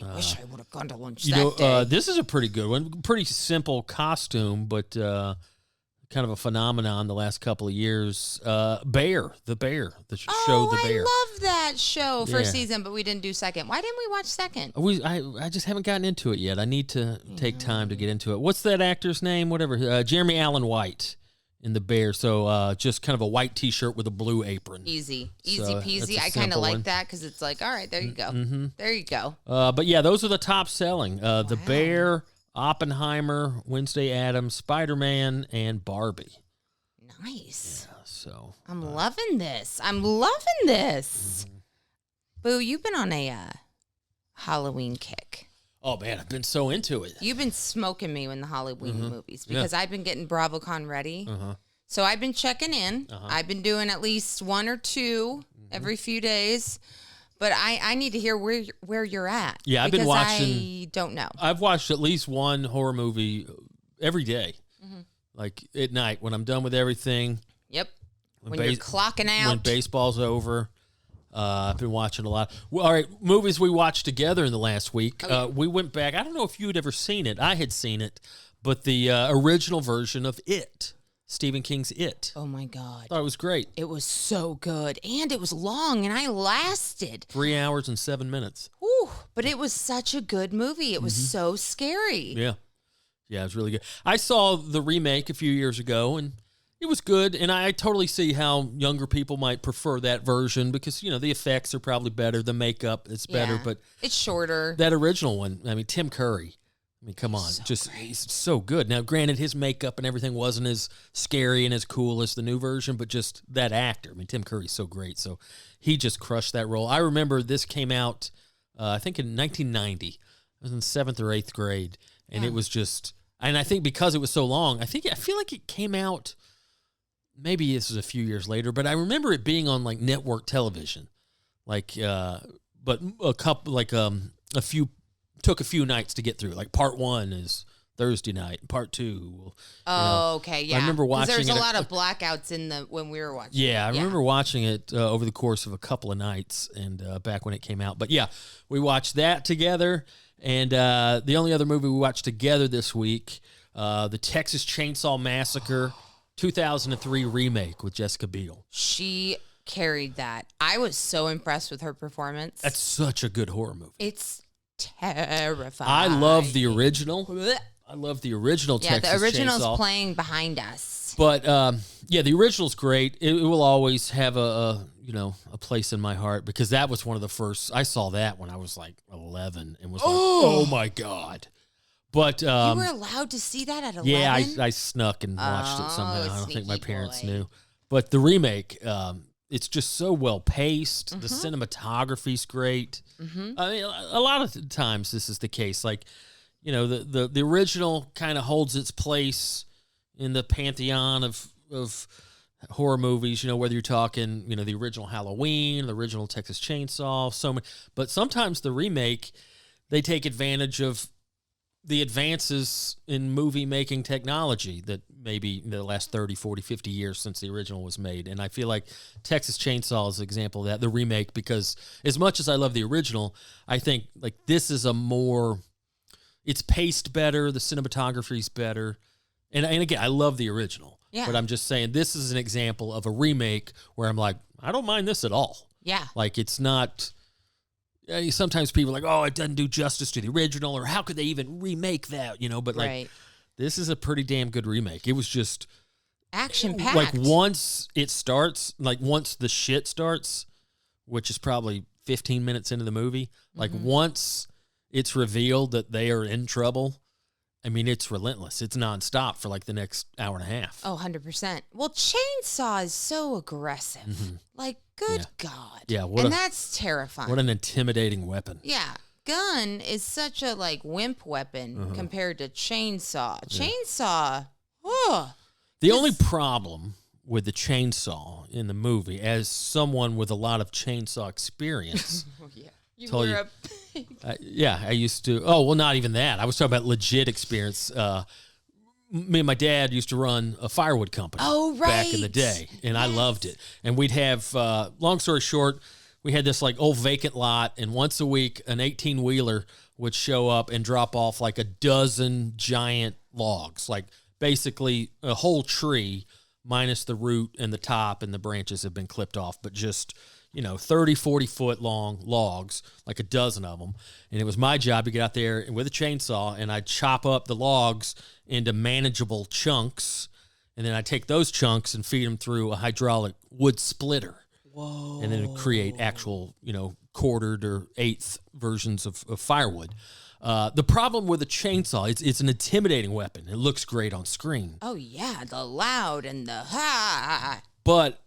I wish I would have gone to lunch You that know, day. this is a pretty good one. Pretty simple costume, but kind of a phenomenon the last couple of years. The bear, the show, The Bear. I love that show. First Yeah. season, but we didn't do second. Why didn't we watch second? I just haven't gotten into it yet. I need to take time to get into it. What's that actor's name? Whatever. Jeremy Allen White in The Bear. So just kind of a white T-shirt with a blue apron. Easy So, peasy. that's a I kind simple of like one. that because it's like, all right, there you go. There you go. But yeah, those are the top selling. The Bear, Oppenheimer, Wednesday Addams, Spider-Man, and Barbie. Nice. Yeah, so I'm loving this. Boo, you've been on a Halloween kick. oh man, I've been so into it. You've been smoking me in the Halloween movies because I've been getting BravoCon ready. Uh-huh. So I've been checking in. I've been doing at least one or two every few days. But I need to hear where you're at. Yeah, I've been because watching. I don't know. I've watched at least one horror movie every day, like at night when I'm done with everything. Yep. When you're clocking out. When baseball's over. I've been watching a lot. Well, all right, movies we watched together in the last week. We went back. I don't know if you had ever seen it. I had seen it, but the original version of It, Stephen King's It. Oh, my God. Thought it was great. It was so good. And it was long, and I lasted. 3 hours and 7 minutes. Ooh, but it was such a good movie. It was so scary. Yeah. Yeah, it was really good. I saw the remake a few years ago, and it was good, and I totally see how younger people might prefer that version because, the effects are probably better, the makeup is better, but it's shorter. That original one, Tim Curry, come on, he's so good. Now, granted, his makeup and everything wasn't as scary and as cool as the new version, but just that actor, Tim Curry's so great, so he just crushed that role. I remember this came out, I think in 1990. I was in 7th or 8th grade, and it was just, and I think because it was so long, I feel like it came out. Maybe this was a few years later, but I remember it being on like network television, but a couple took a few nights to get through. Like part 1 is Thursday night, and part 2. Okay, yeah. I remember watching it. There's a lot of blackouts when we were watching. Yeah, I remember watching it over the course of a couple of nights, and back when it came out. But yeah, we watched that together, and the only other movie we watched together this week, the Texas Chainsaw Massacre. 2003 remake with Jessica Biel. She carried that. I was so impressed with her performance. That's such a good horror movie. It's terrifying. I love the original. Texas the original's Chainsaw. Playing behind us. But the original's great. It will always have a place in my heart because that was one of the first. I saw that when I was like 11 and was like, oh my God. But you were allowed to see that at 11? Yeah, I snuck and watched it somehow. I don't think my parents boy. knew. But the remake, it's just so well paced. The cinematography's great. I mean, a lot of times this is the case. Like, the original kind of holds its place in the pantheon of horror movies. Whether you're talking, the original Halloween, the original Texas Chainsaw, so many. But sometimes the remake, they take advantage of the advances in movie-making technology that maybe in the last 30, 40, 50 years since the original was made. And I feel like Texas Chainsaw is an example of that, the remake, because as much as I love the original, I think like this is it's paced better, the cinematography's better. And again, I love the original. Yeah. But I'm just saying this is an example of a remake where I'm like, I don't mind this at all. Yeah. Like it's not... Sometimes people are like, oh, it doesn't do justice to the original, or how could they even remake that? But like, this is a pretty damn good remake. It was just action-packed. Like once the shit starts, which is probably 15 minutes into the movie, like once it's revealed that they are in trouble, it's relentless. It's nonstop for like the next hour and a half. Oh, 100%. Well, Chainsaw is so aggressive. Like, good God. Yeah. That's terrifying. What an intimidating weapon. Yeah. Gun is such a wimp weapon compared to Chainsaw. Chainsaw, The only problem with the chainsaw in the movie, as someone with a lot of chainsaw experience... You were I used to. Oh, well, not even that. I was talking about legit experience. Me and my dad used to run a firewood company. Oh, right. Back in the day, and I loved it. And we'd have, long story short, we had this like old vacant lot, and once a week, an 18-wheeler would show up and drop off like a dozen giant logs, like basically a whole tree minus the root and the top, and the branches have been clipped off, but just... 30, 40-foot long logs, like a dozen of them. And it was my job to get out there and with a chainsaw, and I'd chop up the logs into manageable chunks, and then I'd take those chunks and feed them through a hydraulic wood splitter. Whoa. And then create actual, quartered or eighth versions of firewood. The problem with a chainsaw, it's an intimidating weapon. It looks great on screen. Oh, yeah, the loud and the ha. But...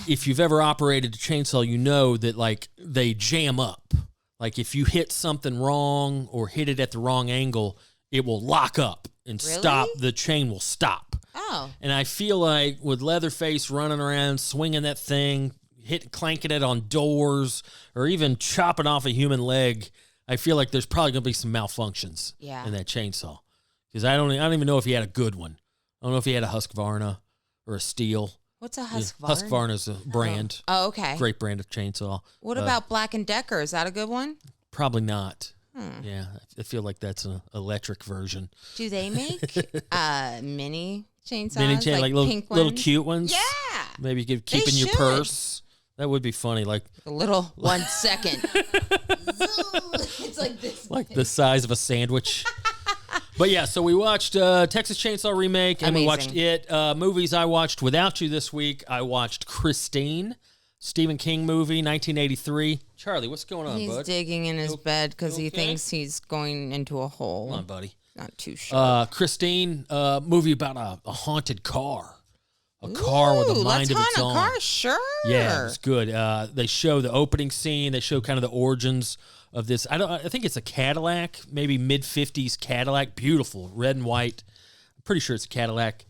if you've ever operated a chainsaw, you know that, like, they jam up. Like, if you hit something wrong or hit it at the wrong angle, it will lock up and stop. The chain will stop. Oh. And I feel like with Leatherface running around, swinging that thing, clanking it on doors, or even chopping off a human leg, I feel like there's probably going to be some malfunctions in that chainsaw. Because I don't even know if he had a good one. I don't know if he had a Husqvarna or a Steel. What's a Husqvarna? Husqvarna is a brand. Oh, okay. Great brand of chainsaw. What about Black & Decker? Is that a good one? Probably not. Yeah, I feel like that's an electric version. Do they make mini chainsaws? Like little, pink little ones? cute ones? Yeah. Maybe you could keep They in your should. purse. That would be funny. Like A little 1 second. It's like this. like the size of a sandwich. But yeah, so we watched Texas Chainsaw Remake, and we watched Amazing. it. Movies I watched without you this week. I watched Christine, Stephen King movie, 1983. Charlie, what's going on, He's bud? digging in his bed because he okay? thinks he's going into a hole. Come on, buddy. Not too sure. Christine, movie about a haunted car. A car with a mind of let's its haunt own. a car, sure. Yeah, it's good. They show the opening scene. They show kind of the origins of this. I think it's a Cadillac, maybe mid-50s Cadillac. Beautiful, red and white. I'm pretty sure it's a Cadillac.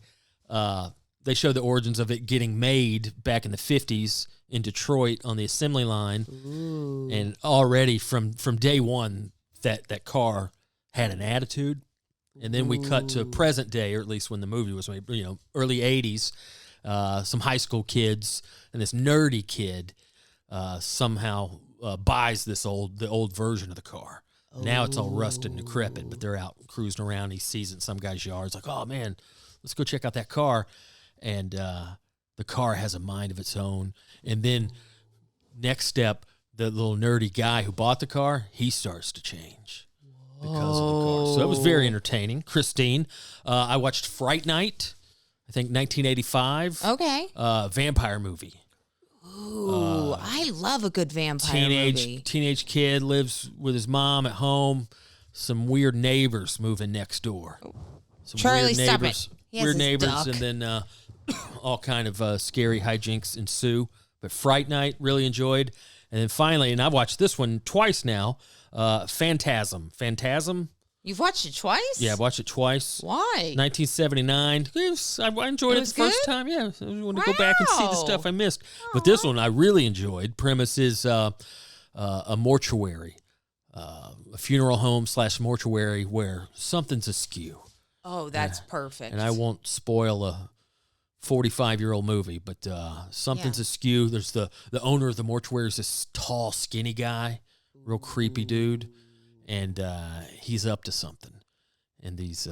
They show the origins of it getting made back in the 50s in Detroit on the assembly line. Ooh. And already from day one, that car had an attitude. And then we cut to present day, or at least when the movie was made, early 80s. Some high school kids and this nerdy kid somehow buys the old version of the car. Now it's all rusted and decrepit, but they're out cruising around. He sees it in some guy's yard. It's like, oh man, let's go check out that car. And the car has a mind of its own. And then next step, the little nerdy guy who bought the car, he starts to change because of the car. So it was very entertaining. Christine, I watched Fright Night, I think 1985. Okay. Vampire movie. Ooh, I love a good vampire movie. Teenage kid lives with his mom at home. Some weird neighbors moving next door. Some Charlie, weird stop neighbors, it. He has weird his neighbors, duck. and then all kind of scary hijinks ensue. But Fright Night, really enjoyed. And then finally, and I've watched this one twice now, Phantasm. Phantasm? You've watched it twice? Yeah, I've watched it twice. Why? 1979. I enjoyed it was the first good? time. Yeah, I want to go back and see the stuff I missed. But this one I really enjoyed. Premise is a mortuary, a funeral home / mortuary where something's askew. Oh, that's perfect. And I won't spoil a 45-year-old movie, but something's askew. There's the owner of the mortuary is this tall, skinny guy, real creepy dude. And he's up to something, and these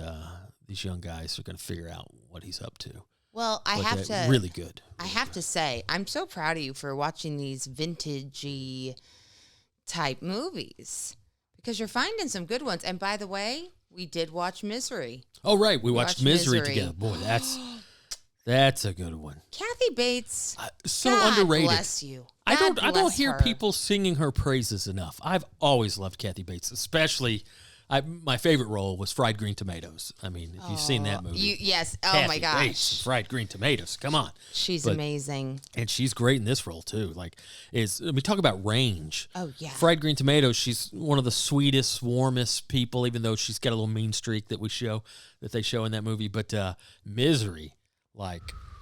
young guys are going to figure out what he's up to. Well, I But have they're to really good. I have to say, I'm so proud of you for watching these vintagey type movies because you're finding some good ones. And by the way, we did watch Misery. Oh right, we watched Misery Misery. together. Boy, that's a good one. Kathy Bates, So God underrated. bless you. I God don't bless hear her. people singing her praises enough. I've always loved Kathy Bates, especially. My favorite role was Fried Green Tomatoes. I mean, if you've seen that movie, Yes. Oh Kathy my gosh. Bates, Fried Green Tomatoes. Come on, She's But- amazing. and she's great in this role too. We talk about range. Oh yeah. Fried Green Tomatoes, she's one of the sweetest, warmest people, even though she's got a little mean streak that they show in that movie. But Misery,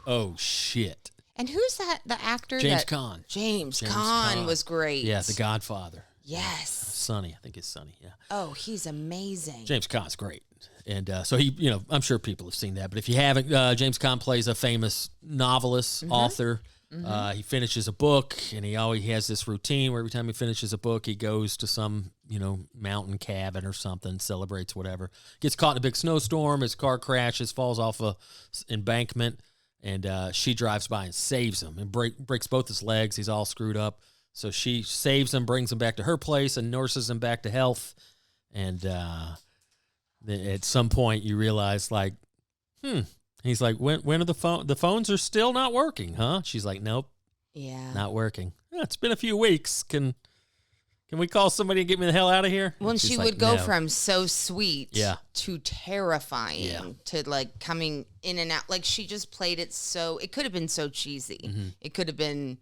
oh shit. And who's the actor? James Caan. James James Caan Caan. was great. Yeah, The Godfather. Yes. Sonny, I think it's Sonny, yeah. Oh, he's amazing. James Caan's great. And so he, I'm sure people have seen that. But if you haven't, James Caan plays a famous novelist, author. He finishes a book, and he has this routine where every time he finishes a book, he goes to some, mountain cabin or something, celebrates whatever. Gets caught in a big snowstorm. His car crashes, falls off a embankment, and she drives by and saves him and breaks both his legs. He's all screwed up. So she saves him, brings him back to her place, and nurses him back to health. And then at some point, you realize, he's like, when are the phones are still not working, huh? She's like, nope, Yeah. not working. It's been a few weeks. Can we call somebody and get me the hell out of here? Well, And she she's would like, go "No." from so sweet to terrifying Yeah. to coming in and out. She just played it so, it could have been so cheesy. Mm-hmm. It could have been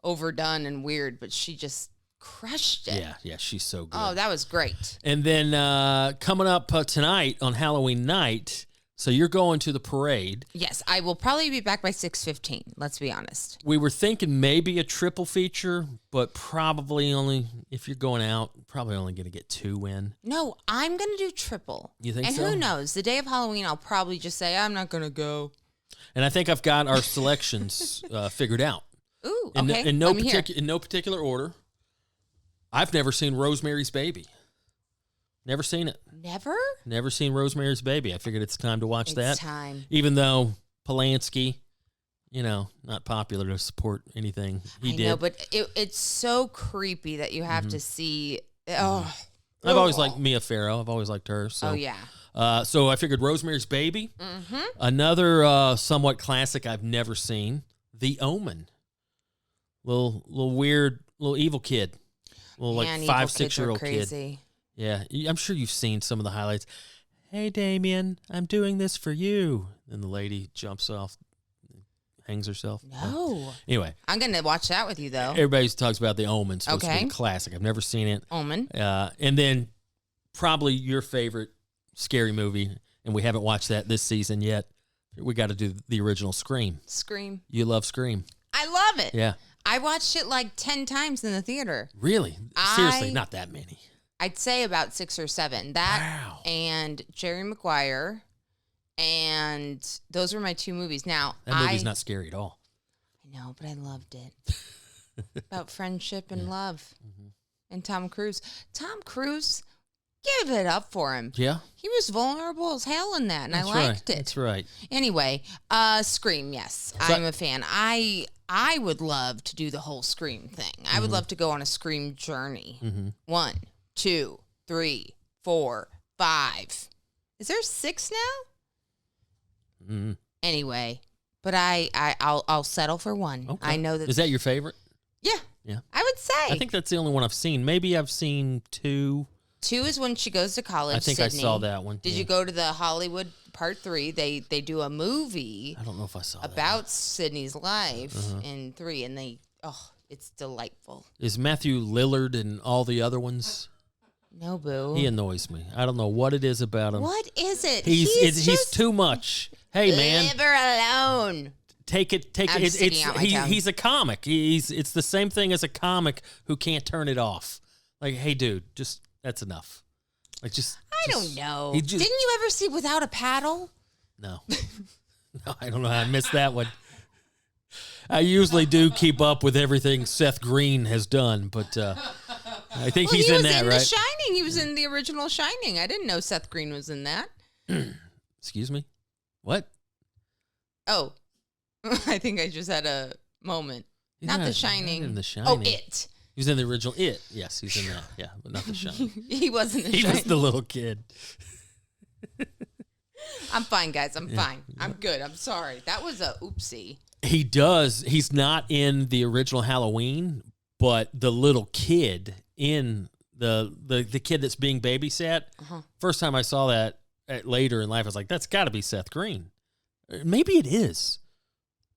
overdone and weird, but she just crushed it. Yeah, she's so good. Oh, that was great. And then coming up tonight on Halloween night, so you're going to the parade. Yes, I will probably be back by 6:15. Let's be honest. We were thinking maybe a triple feature, but probably only, if you're going out, probably only going to get 2 in. No, I'm going to do triple. You think and so? who knows? The day of Halloween, I'll probably just say, I'm not going to go. And I think I've got our selections figured out. Ooh, In, okay. in no particular order. I've never seen Rosemary's Baby. Never seen it. Never seen Rosemary's Baby. I figured it's time to watch that. It's time. Even though Polanski, not popular to support anything he did. I know, but it's so creepy that you have to see. Oh, I've always liked Mia Farrow. I've always liked her. So. Oh, yeah. So I figured Rosemary's Baby. Mm-hmm. Another somewhat classic I've never seen, The Omen. Little weird, little evil kid. Little Man, 5-6-year-old kid. crazy. Yeah, I'm sure you've seen some of the highlights. Hey, Damien, I'm doing this for you. And the lady jumps off, hangs herself. No. Anyway. I'm going to watch that with you, though. Everybody talks about The Omen. It's supposed to be a classic. I've never seen it. Omen. And then probably your favorite scary movie, and we haven't watched that this season yet. We got to do the original Scream. Scream. You love Scream. I love it. Yeah. I watched it like 10 times in the theater. Really? Seriously, not that many. I'd say about 6 or 7. That and Jerry Maguire, and those were my 2 movies. Now, that movie's not scary at all. I know, but I loved it. About friendship and love. Mm-hmm. And Tom Cruise. Tom Cruise, give it up for him. Yeah. He was vulnerable as hell in that, and I liked it. That's right. Anyway, Scream, yes. So, I'm a fan. I would love to do the whole Scream thing. I would love to go on a Scream journey. 1, 2, 3, 4, 5. Is there 6 now? Anyway, but I'll settle for 1. Okay. I know that. Is that your favorite? Yeah. Yeah. I would say. I think that's the only one I've seen. Maybe I've seen 2. 2 is when she goes to college. I think Sydney. I saw that one. Did you go to the Hollywood Part 3? They do a movie. I don't know if I saw about Sydney's life in 3, and it's delightful. Is Matthew Lillard and all the other ones? No, boo. He annoys me. I don't know what it is about him. What is it? He's too much. Hey, man. Leave her alone. Take it. He's a comic. It's the same thing as a comic who can't turn it off. Like, hey, dude, that's enough. Like, I don't know. Didn't you ever see Without a Paddle? No. No, I don't know how I missed that one. I usually do keep up with everything Seth Green has done, but I think he's in that, right? He was in The Shining. He was in the original Shining. I didn't know Seth Green was in that. Excuse me? What? Oh, I think I just had a moment. Not The Shining. Not in The Shining. Oh, It. He was in the original It. Yes, he's in that. Yeah, but not The Shining. He wasn't The He Shining. was the little kid. I'm fine, guys. I'm fine. I'm good. I'm sorry. That was a oopsie. He does. He's not in the original Halloween, but the little kid in the kid that's being babysat. First time I saw that later in life, I was like, that's got to be Seth Green. Maybe it is.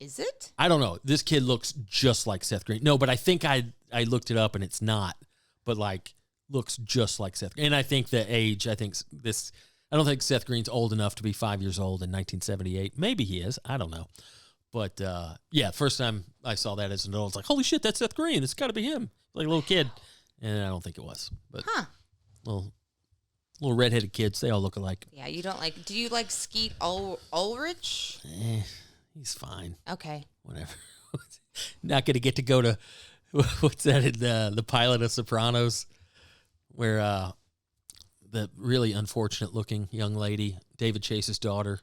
Is it? I don't know. This kid looks just like Seth Green. No, but I think I looked it up and it's not. But like looks just like Seth Green. And I think the age, I don't think Seth Green's old enough to be 5 years old in 1978. Maybe he is. I don't know. But yeah, first time I saw that as an adult, I was like, holy shit, that's Seth Green. It's got to be him. Like a little kid. And I don't think it was. But little redheaded kids, they all look alike. Yeah, you don't like. Do you like Skeet Ulrich? He's fine. Okay. Whatever. Not going to get to go to, what's that in the pilot of Sopranos, where the really unfortunate looking young lady, David Chase's daughter,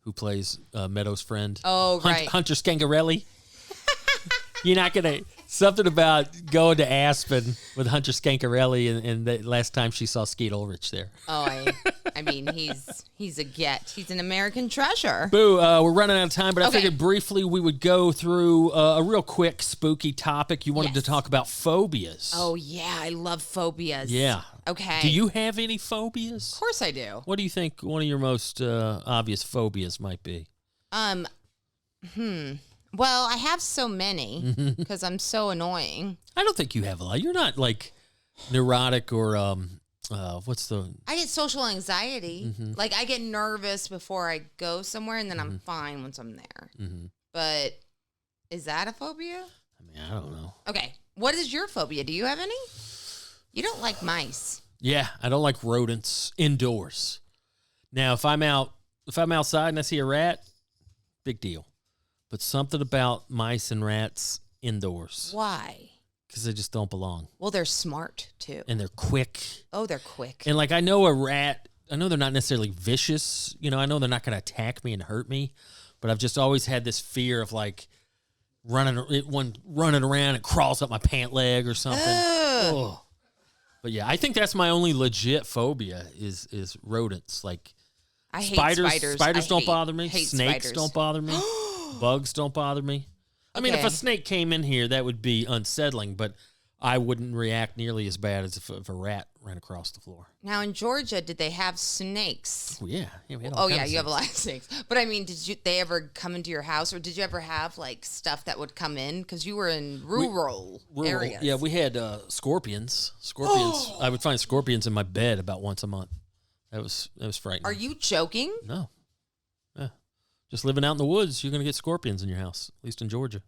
who plays Meadows' friend. Oh, right. Hunter Scangarelli. You're not going to, something about going to Aspen with Hunter Scangarelli and the last time she saw Skeet Ulrich there. Oh, I mean, he's a get. He's an American treasure. Boo, we're running out of time, but I figured briefly we would go through a real quick spooky topic. You wanted to talk about phobias. Oh, yeah, I love phobias. Yeah. Okay. Do you have any phobias? Of course I do. What do you think one of your most obvious phobias might be? Well, I have so many because I'm so annoying. I don't think you have a lot. You're not like neurotic or what's the? I get social anxiety. Like I get nervous before I go somewhere, and then I'm fine once I'm there. But is that a phobia? I mean, I don't know. Okay, what is your phobia? Do you have any? You don't like mice. Yeah, I don't like rodents indoors. Now, if I'm outside and I see a rat, big deal. But something about mice and rats indoors. Why? Because they just don't belong. Well, they're smart, too. And they're quick. Oh, they're quick. And, like, I know a rat, I know they're not necessarily vicious. You know, I know they're not going to attack me and hurt me. But I've just always had this fear of, like, running around and crawls up my pant leg or something. Oh. But, yeah, I think that's my only legit phobia is rodents. Like, I hate spiders. Spiders don't bother me. Hate Snakes spiders. don't bother me. Bugs don't bother me. I mean, if a snake came in here, that would be unsettling, but I wouldn't react nearly as bad as if a rat ran across the floor. Now, in Georgia, did they have snakes? Well, yeah. We had all kinds of you have a snakes. lot of snakes. But, I mean, they ever come into your house, or did you ever have, like, stuff that would come in? Because you were in rural areas. Yeah, we had scorpions. I would find scorpions in my bed about once a month. That was frightening. Are you joking? No. Yeah. Just living out in the woods, you're going to get scorpions in your house, at least in Georgia.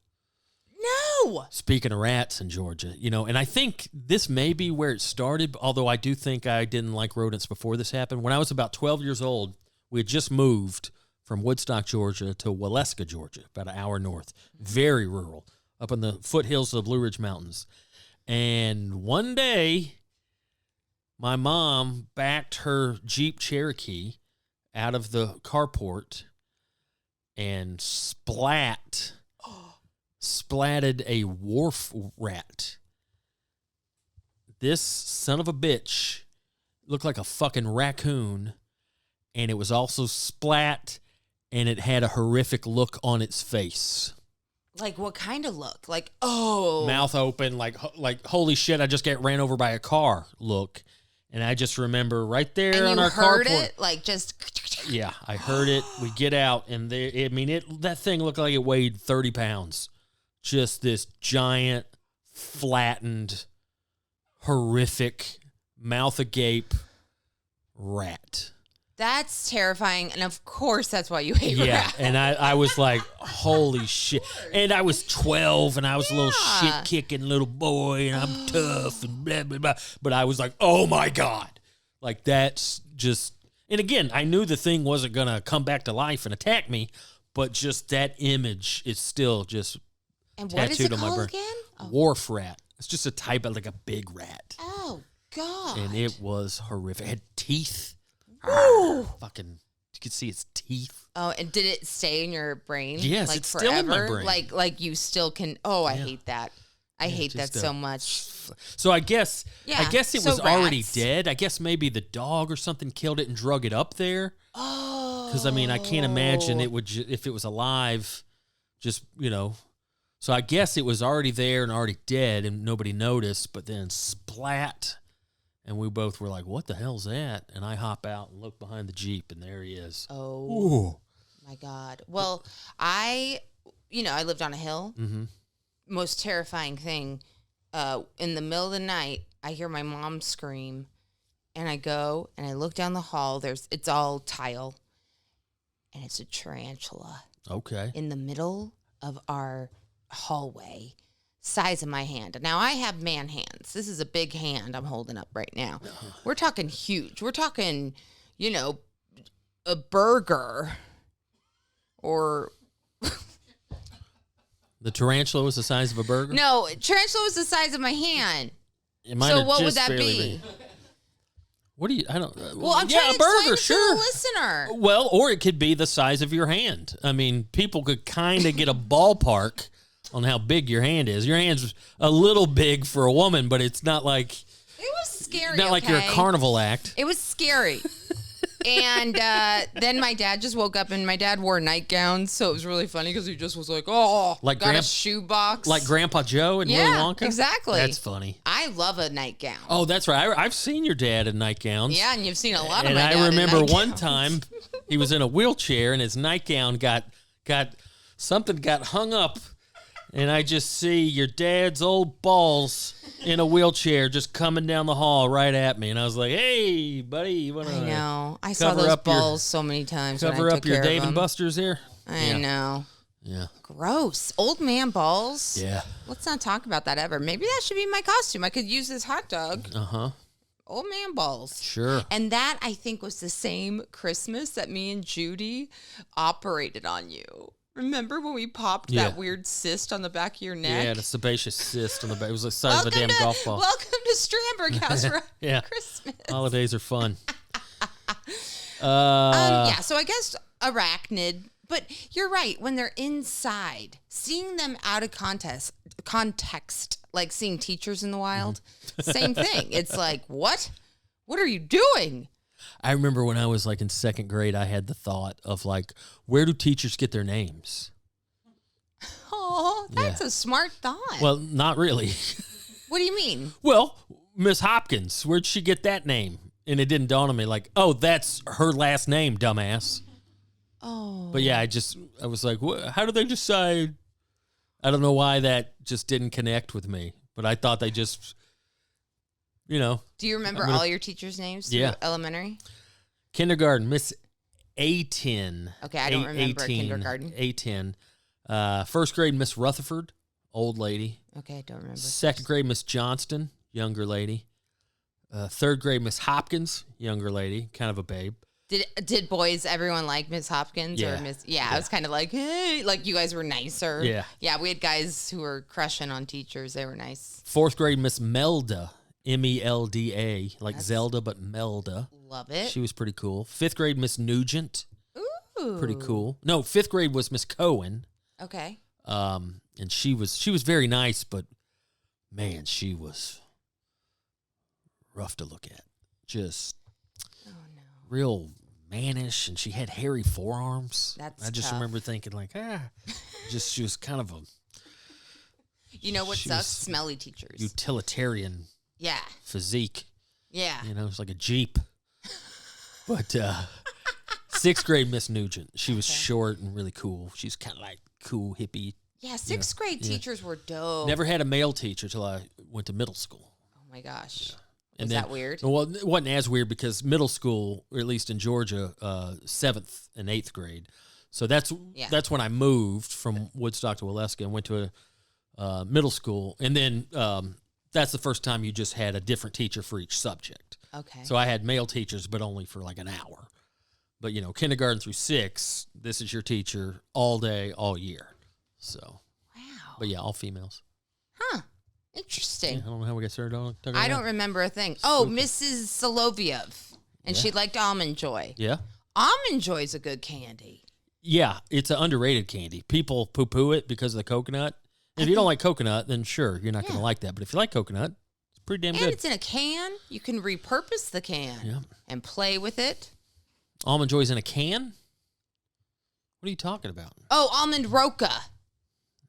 No. Speaking of rats in Georgia, and I think this may be where it started, although I do think I didn't like rodents before this happened. When I was about 12 years old, we had just moved from Woodstock, Georgia to Waleska, Georgia, about an hour north. Very rural, up in the foothills of the Blue Ridge Mountains. And one day, my mom backed her Jeep Cherokee out of the carport and splatted a wharf rat. This son of a bitch looked like a fucking raccoon, and it was also splat, and it had a horrific look on its face. Like, what kind of look? Like, oh. Mouth open, like holy shit, I just got ran over by a car look. And I just remember right there on our carport. And you heard it? Like, just... Yeah, I heard it. We get out, and that thing looked like it weighed 30 pounds. Just this giant, flattened, horrific, mouth agape rat. That's terrifying, and of course that's why you hate rats. And I was like, holy shit. And I was 12, and I was a little shit-kicking little boy, and I'm tough, and blah, blah, blah. But I was like, oh, my God. Like, that's just... And again, I knew the thing wasn't going to come back to life and attack me, but just that image is still just and what tattooed is it on my called brain. Again? Oh. Wharf rat. It's just a type of, like, a big rat. Oh, God. And it was horrific. It had teeth. Fucking, you could see its teeth. Oh, and did it stay in your brain? Yes, like it's forever? still in my brain. Like you still can. Oh, I hate that. I hate that so much. So I guess it was already rats. dead. I guess maybe the dog or something killed it and drug it up there. Oh, Because I mean, I can't imagine it would if it was alive. Just So I guess it was already there and already dead, and nobody noticed. But then splat. And we both were like, what the hell's that? And I hop out and look behind the Jeep, and there he is. Oh, Ooh. My God. Well, I lived on a hill. Mm-hmm. Most terrifying thing, in the middle of the night, I hear my mom scream, and I go and I look down the hall. It's all tile, and it's a tarantula. Okay. In the middle of our hallway. Size of my hand. Now, I have man hands. This is a big hand I'm holding up right now. We're talking huge. We're talking, a burger or... The tarantula was the size of a burger? No, tarantula was the size of my hand. So what would that be? What do you... I don't... Well, I'm trying to explain it to the listener. Well, or it could be the size of your hand. I mean, people could kind of get a ballpark on how big your hand is. Your hand's a little big for a woman, but it's not like... It was scary, Not like you're a carnival act. It was scary. And then my dad just woke up, and my dad wore nightgowns, so it was really funny because he just was like, got a shoebox. Like Grandpa Joe in Willy Wonka? Exactly. That's funny. I love a nightgown. Oh, that's right. I've seen your dad in nightgowns. Yeah, and you've seen a lot of my dad And I remember in one nightgowns. time he was in a wheelchair, and his nightgown got hung up. And I just see your dad's old balls in a wheelchair just coming down the hall right at me. And I was like, hey, buddy, you want to... I know. I saw those balls so many times when I Cover took up your care of Dave and them. Buster's here? I know. Yeah. Gross. Old man balls. Yeah. Let's not talk about that ever. Maybe that should be my costume. I could use this hot dog. Uh-huh. Old man balls. Sure. And that, I think, was the same Christmas that me and Judy operated on you. Remember when we popped that weird cyst on the back of your neck? Yeah, the sebaceous cyst on the back. It was the size of a damn golf ball. Welcome to Stoneberg House for Christmas. Holidays are fun. So I guess arachnid, but you're right. When they're inside, seeing them out of context, like seeing teachers in the wild, same thing. It's like, what? What are you doing? I remember when I was like in second grade, I had the thought of like, where do teachers get their names? Oh, that's a smart thought. Well, not really. What do you mean? Well, Miss Hopkins, where'd she get that name? And it didn't dawn on me like, oh, that's her last name, dumbass. Oh. But yeah, I was like, how do they decide? I don't know why that just didn't connect with me. But I thought they just, you know. Do you remember all your teachers' names? Yeah. Elementary? Kindergarten, Miss A10. Okay, I don't remember kindergarten. A10. First grade, Miss Rutherford, old lady. Okay, I don't remember. Second grade, Miss Johnston, younger lady. Third grade, Miss Hopkins, younger lady, kind of a babe. Did boys, everyone like Miss Hopkins? Yeah. Or Miss? Yeah, I was kind of like, hey, like you guys were nicer. Yeah. Yeah, we had guys who were crushing on teachers. They were nice. Fourth grade, Miss Melda, Melda, like Zelda, but Melda. Love it. She was pretty cool. Fifth grade, Miss Nugent. Ooh. Pretty cool. No, fifth grade was Miss Cohen. Okay. And she was very nice, but man, she was rough to look at. Just real mannish, and she had hairy forearms. That's I just tough. remember thinking like, she was kind of a. You know what she sucks? was Smelly teachers. Utilitarian. Yeah. Physique. Yeah. You know, it's like a Jeep. But sixth grade Miss Nugent, she was short and really cool. She's kind of like cool hippie. Yeah, sixth grade teachers were dope. Never had a male teacher till I went to middle school. Oh my gosh. Yeah. Was that weird? Well, it wasn't as weird because middle school, or at least in Georgia, 7th and 8th grade. So that's when I moved from Woodstock to Waleska and went to a middle school. And then that's the first time you just had a different teacher for each subject. Okay. So I had male teachers, but only for like an hour. But, you know, kindergarten through 6, this is your teacher all day, all year. So. Wow. But yeah, all females. Huh. Interesting. Yeah, I don't know how we got started on it. I don't remember a thing. Oh, Mrs. Soloviev. And she liked Almond Joy. Yeah. Almond Joy is a good candy. Yeah, it's an underrated candy. People poo-poo it because of the coconut. If you don't like coconut, then sure, you're not going to like that. But if you like coconut, it's pretty damn good. And it's in a can. You can repurpose the can and play with it. Almond Joy's in a can? What are you talking about? Oh, Almond Roca.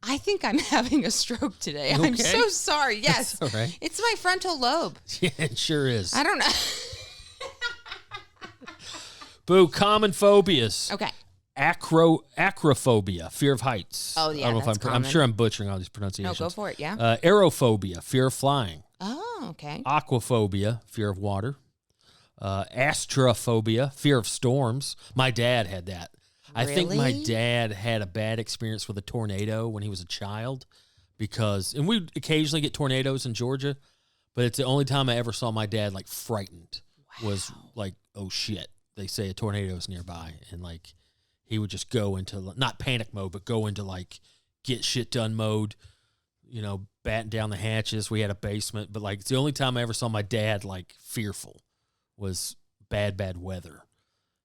I think I'm having a stroke today. Okay. I'm so sorry. Yes. That's all right. It's my frontal lobe. Yeah, it sure is. I don't know. Boo, common phobias. Okay. Acrophobia, fear of heights. Oh, yeah, I don't know that's if I'm common. sure I'm butchering all these pronunciations. No, go for it, yeah. Aerophobia, fear of flying. Oh, okay. Aquaphobia, fear of water. Astrophobia, fear of storms. My dad had that. I think my Really? dad had a bad experience with a tornado when he was a child and we occasionally get tornadoes in Georgia, but it's the only time I ever saw my dad like frightened was like, oh shit, they say a tornado's nearby. And like, he would just go into not panic mode, but go into like get shit done mode, you know, batten down the hatches. We had a basement, but like, it's the only time I ever saw my dad like fearful was bad weather.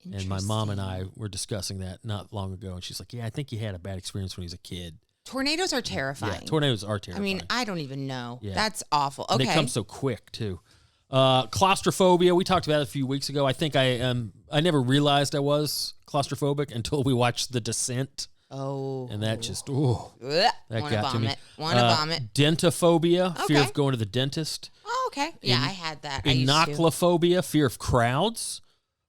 And my mom and I were discussing that not long ago, and she's like, yeah, I think he had a bad experience when he was a kid. Tornadoes are terrifying. Yeah, tornadoes are terrifying. I mean, I don't even know. Yeah. That's awful. And Okay. they come so quick, too. Claustrophobia, we talked about it a few weeks ago. I think I never realized I was claustrophobic until we watched The Descent. Oh. And that just, ooh, that Wanna got to me. Want to vomit. Dentophobia, fear Okay. of going to the dentist. Oh, okay. Yeah, I had that. I used to. Inoculophobia, fear of crowds.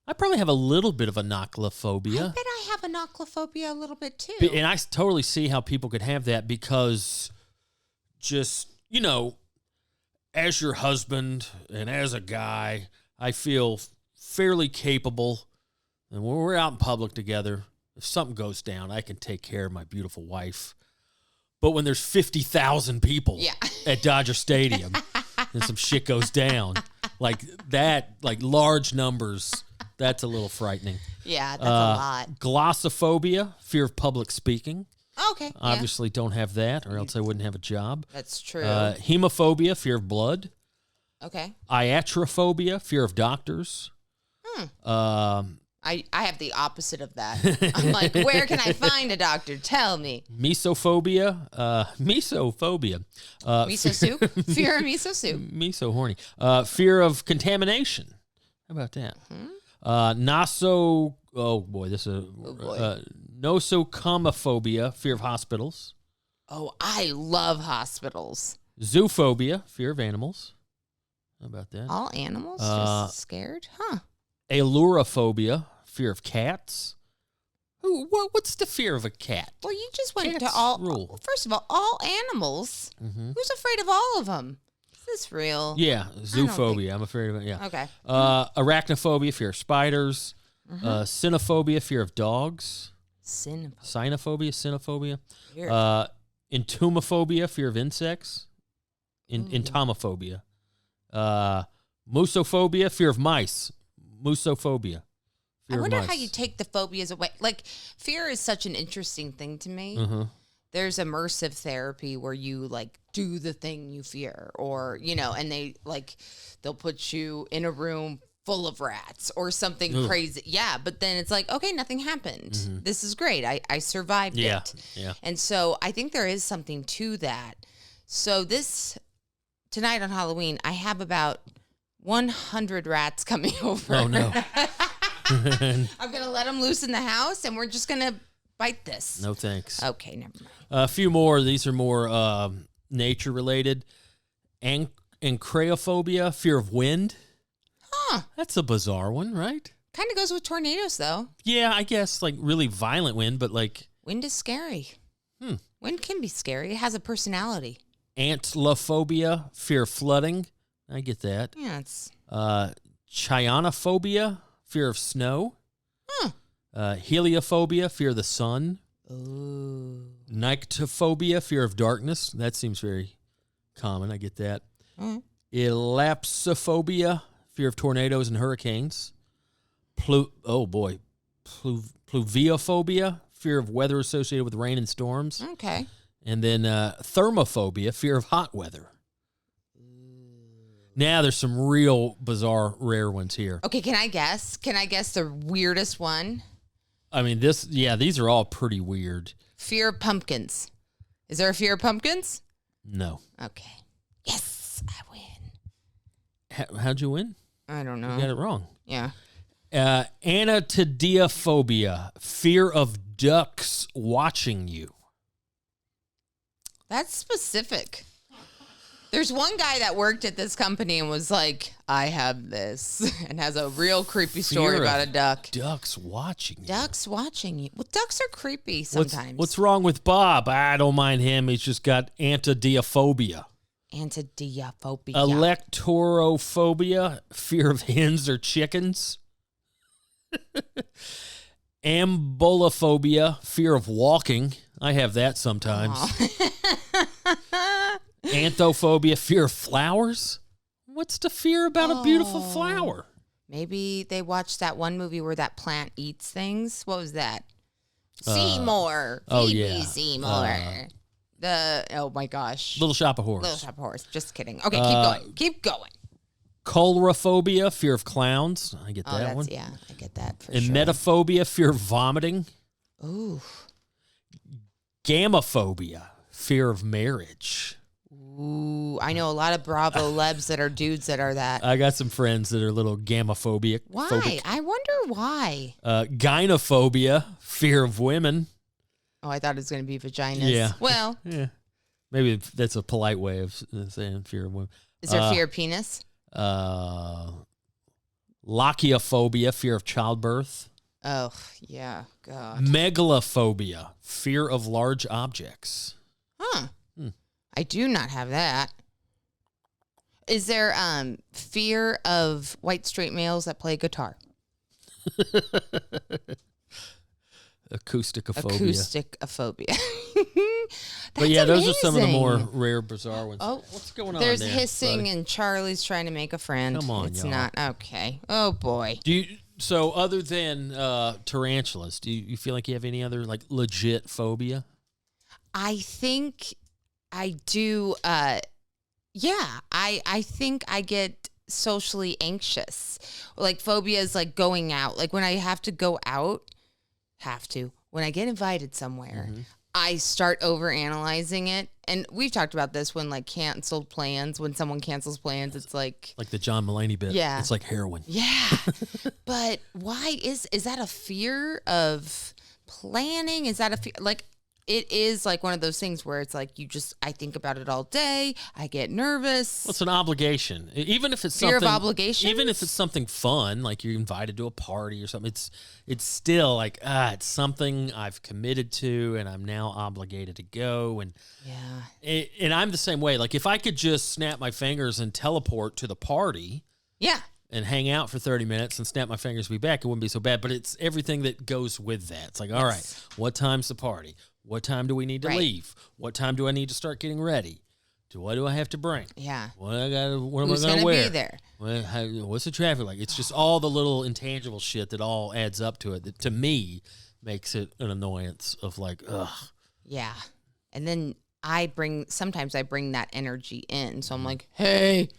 I probably have a little bit of I inoculophobia. bet I have inoculophobia a little bit too. And I totally see how people could have that because just, you know, as your husband and as a guy, I feel fairly capable. And when we're out in public together, if something goes down, I can take care of my beautiful wife. But when there's 50,000 people at Dodger Stadium and some shit goes down, like that, like large numbers, That's a little frightening. Yeah, that's a lot. Glossophobia, fear of public speaking. Okay. Obviously don't have that, or else I wouldn't have a job. That's true. Hemophobia, fear of blood. Okay. Iatrophobia, fear of doctors. I have the opposite of that. I'm like, where can I find a doctor? Tell me. Mesophobia. Miso soup? Fear of miso soup. Miso horny. Fear of contamination. How about that? Nosocomophobia, fear of hospitals. Oh, I love hospitals. Zoophobia, fear of animals. How about that? All animals just scared? Huh. Ailurophobia, fear of cats. What's the fear of a cat? Well, you just went Cats to all. rule. First of all animals. Mm-hmm. Who's afraid of all of them? Is this real? Yeah, zoophobia. I'm afraid of it. Yeah. Okay. Arachnophobia, fear of spiders. Cynophobia, fear of dogs. Cynophobia. Weird. Entomophobia, fear of insects. Entomophobia. Musophobia, fear of mice. Musophobia. I wonder how you take the phobias away. Like, fear is such an interesting thing to me. There's immersive therapy where you, like, do the thing you fear. Or, and they'll put you in a room full of rats or something crazy. Yeah, but then it's like, okay, nothing happened. This is great. I survived it. Yeah. And so I think there is something to that. So tonight on Halloween, I have about 100 rats coming over. Oh, no. I'm going to let them loose in the house, and we're just going to bite this. No thanks. Okay, never mind. A few more. These are more nature-related. Encreophobia, fear of wind. Huh. That's a bizarre one, right? Kind of goes with tornadoes, though. Yeah, I guess, like, really violent wind, but, like... Wind is scary. Wind can be scary. It has a personality. Antlophobia, fear of flooding. I get that. Yeah, it's... Chionophobia, fear of snow. Heliophobia, fear of the sun. Ooh. Nyctophobia, fear of darkness. That seems very common. I get that. Elapsophobia, fear of tornadoes and hurricanes. Pluviophobia, fear of weather associated with rain and storms. Okay. And then thermophobia, fear of hot weather. Now there's some real bizarre, rare ones here. Okay, can I guess? Can I guess the weirdest one? I mean, these are all pretty weird. Fear of pumpkins. Is there a fear of pumpkins? No. Okay. Yes, I win. How'd you win? I don't know. You got it wrong. Yeah. Anatidiophobia, fear of ducks watching you. That's specific. There's one guy that worked at this company and was like, I have this, and has a real creepy story about a duck. Ducks watching you. Ducks watching you. Well, ducks are creepy sometimes. What's wrong with Bob? I don't mind him. He's just got antidiophobia. Antidiophobia. Electorophobia, fear of hens or chickens. Ambolophobia, fear of walking. I have that sometimes. Anthophobia, fear of flowers. What's the fear about a beautiful flower? Maybe they watched that one movie where that plant eats things. What was that? Seymour. Phoebe Seymour. Oh my gosh. Little Shop of Horrors. Little Shop of Horrors. Just kidding. Okay, keep going. Keep going. Coulrophobia, fear of clowns. I get that one. Yeah, I get that for and sure. Emetophobia, fear of vomiting. Ooh. Gamophobia, fear of marriage. Ooh, I know a lot of Bravo Lebs that are dudes that are that. I got some friends that are a little gamophobic. Why? Phobic. I wonder why. Gynophobia, fear of women. Oh, I thought it was going to be vaginas. Yeah. Well. Yeah. Maybe that's a polite way of saying fear of women. Is there fear of penis? Lachiophobia, fear of childbirth. Oh, yeah. God. Megalophobia, fear of large objects. Huh. I do not have that. Is there fear of white straight males that play guitar? Acousticophobia. But yeah, those amazing. are some of the more rare, bizarre ones. Oh, what's going on there's there, hissing buddy? and Charlie's trying to make a friend. Come on, it's y'all. not okay. Oh boy. Do So other than tarantulas, do you feel like you have any other like legit phobia? I think I do. Yeah, I think I get socially anxious. Like phobias, like going out. Like when I have to go out, when I get invited somewhere, I start over analyzing it. And we've talked about this when like canceled plans, when someone cancels plans, it's like the John Mulaney bit. Yeah. It's like heroin. Yeah. But why is that a fear of planning? Is that a fear? Like, it is like one of those things where it's like I think about it all day. I get nervous. Well, it's an obligation. Even if it's Fear something, of obligation. Even if it's something fun, like you're invited to a party or something, it's still like it's something I've committed to, and I'm now obligated to go. And and I'm the same way. Like if I could just snap my fingers and teleport to the party, and hang out for 30 minutes and snap my fingers and be back, it wouldn't be so bad. But it's everything that goes with that. It's like, all right, what time's the party? What time do we need to leave? What time do I need to start getting ready? What do I have to bring? Yeah. What am I going Who's to gonna wear? be there? What's the traffic like? It's just all the little intangible shit that all adds up to it that to me makes it an annoyance of like, ugh. Yeah. And then sometimes I bring that energy in. So I'm like, hey,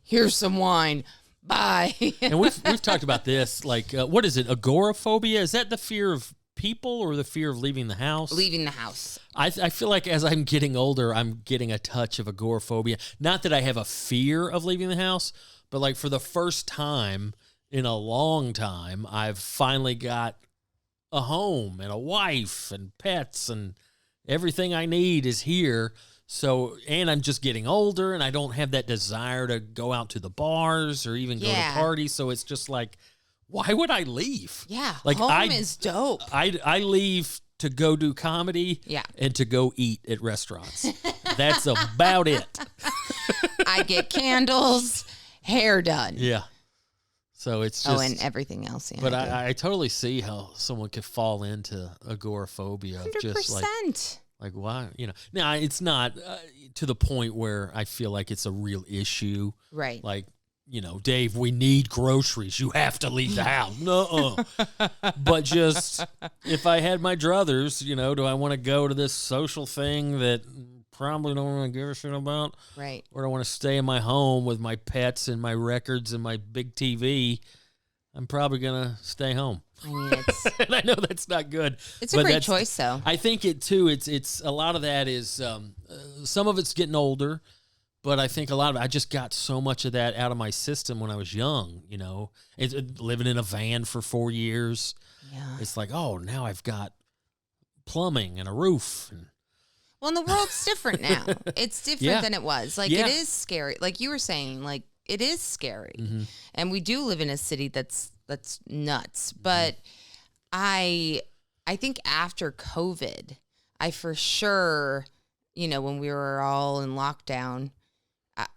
here's some wine. Bye. And we've talked about this. Like, what is it? Agoraphobia? Is that the fear of people or the fear of leaving the house? Leaving the house. I feel like as I'm getting older, I'm getting a touch of agoraphobia. Not that I have a fear of leaving the house, but like for the first time in a long time, I've finally got a home and a wife and pets and everything I need is here. So, and I'm just getting older and I don't have that desire to go out to the bars or even go to parties. So it's just like, why would I leave? Yeah, like home is dope. I leave to go do comedy and to go eat at restaurants. That's about it. I get candles, hair done. Yeah. So it's just... and everything else. Yeah, but I totally see how someone could fall into agoraphobia. 100%. Just like why? Now, it's not to the point where I feel like it's a real issue. Right. Like, Dave, we need groceries. You have to leave the house. No. But just, if I had my druthers, do I want to go to this social thing that probably don't want to give a shit about? Right. Or do I want to stay in my home with my pets and my records and my big TV? I'm probably going to stay home. I mean, and I know that's not good. It's a great choice, though. I think it, too, it's a lot of that is, some of it's getting older. But I think a lot of it, I just got so much of that out of my system when I was young, living in a van for 4 years. Yeah. It's like, oh, now I've got plumbing and a roof. Well, and the world's different now. It's different than it was. Like, it is scary. Like you were saying, like, it is scary. Mm-hmm. And we do live in a city that's nuts. But I think after COVID, I for sure, when we were all in lockdown,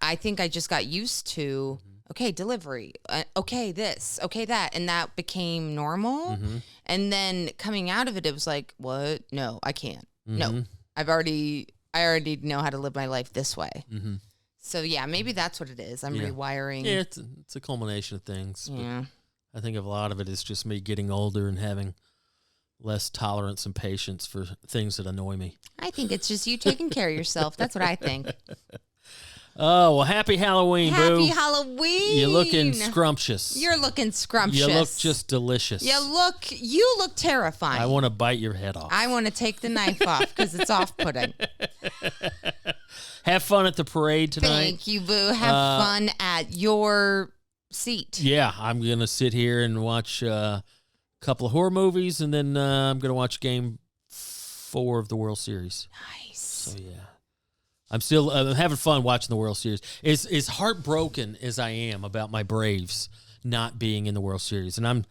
I think I just got used to, okay, delivery, okay, this, okay, that. And that became normal. Mm-hmm. And then coming out of it, it was like, what? No, I can't. Mm-hmm. No, I already know how to live my life this way. Mm-hmm. So, yeah, maybe that's what it is. I'm rewiring. Yeah, it's a culmination of things. Yeah. I think a lot of it is just me getting older and having less tolerance and patience for things that annoy me. I think it's just you taking care of yourself. That's what I think. Oh, well, happy Halloween, boo. Happy Halloween. You're looking scrumptious. You're looking scrumptious. You look just delicious. You look terrifying. I want to bite your head off. I want to take the knife off because it's off-putting. Have fun at the parade tonight. Thank you, boo. Have fun at your seat. Yeah, I'm going to sit here and watch a couple of horror movies, and then I'm going to watch Game 4 of the World Series. Nice. So, yeah. I'm still having fun watching the World Series. As heartbroken as I am about my Braves not being in the World Series, and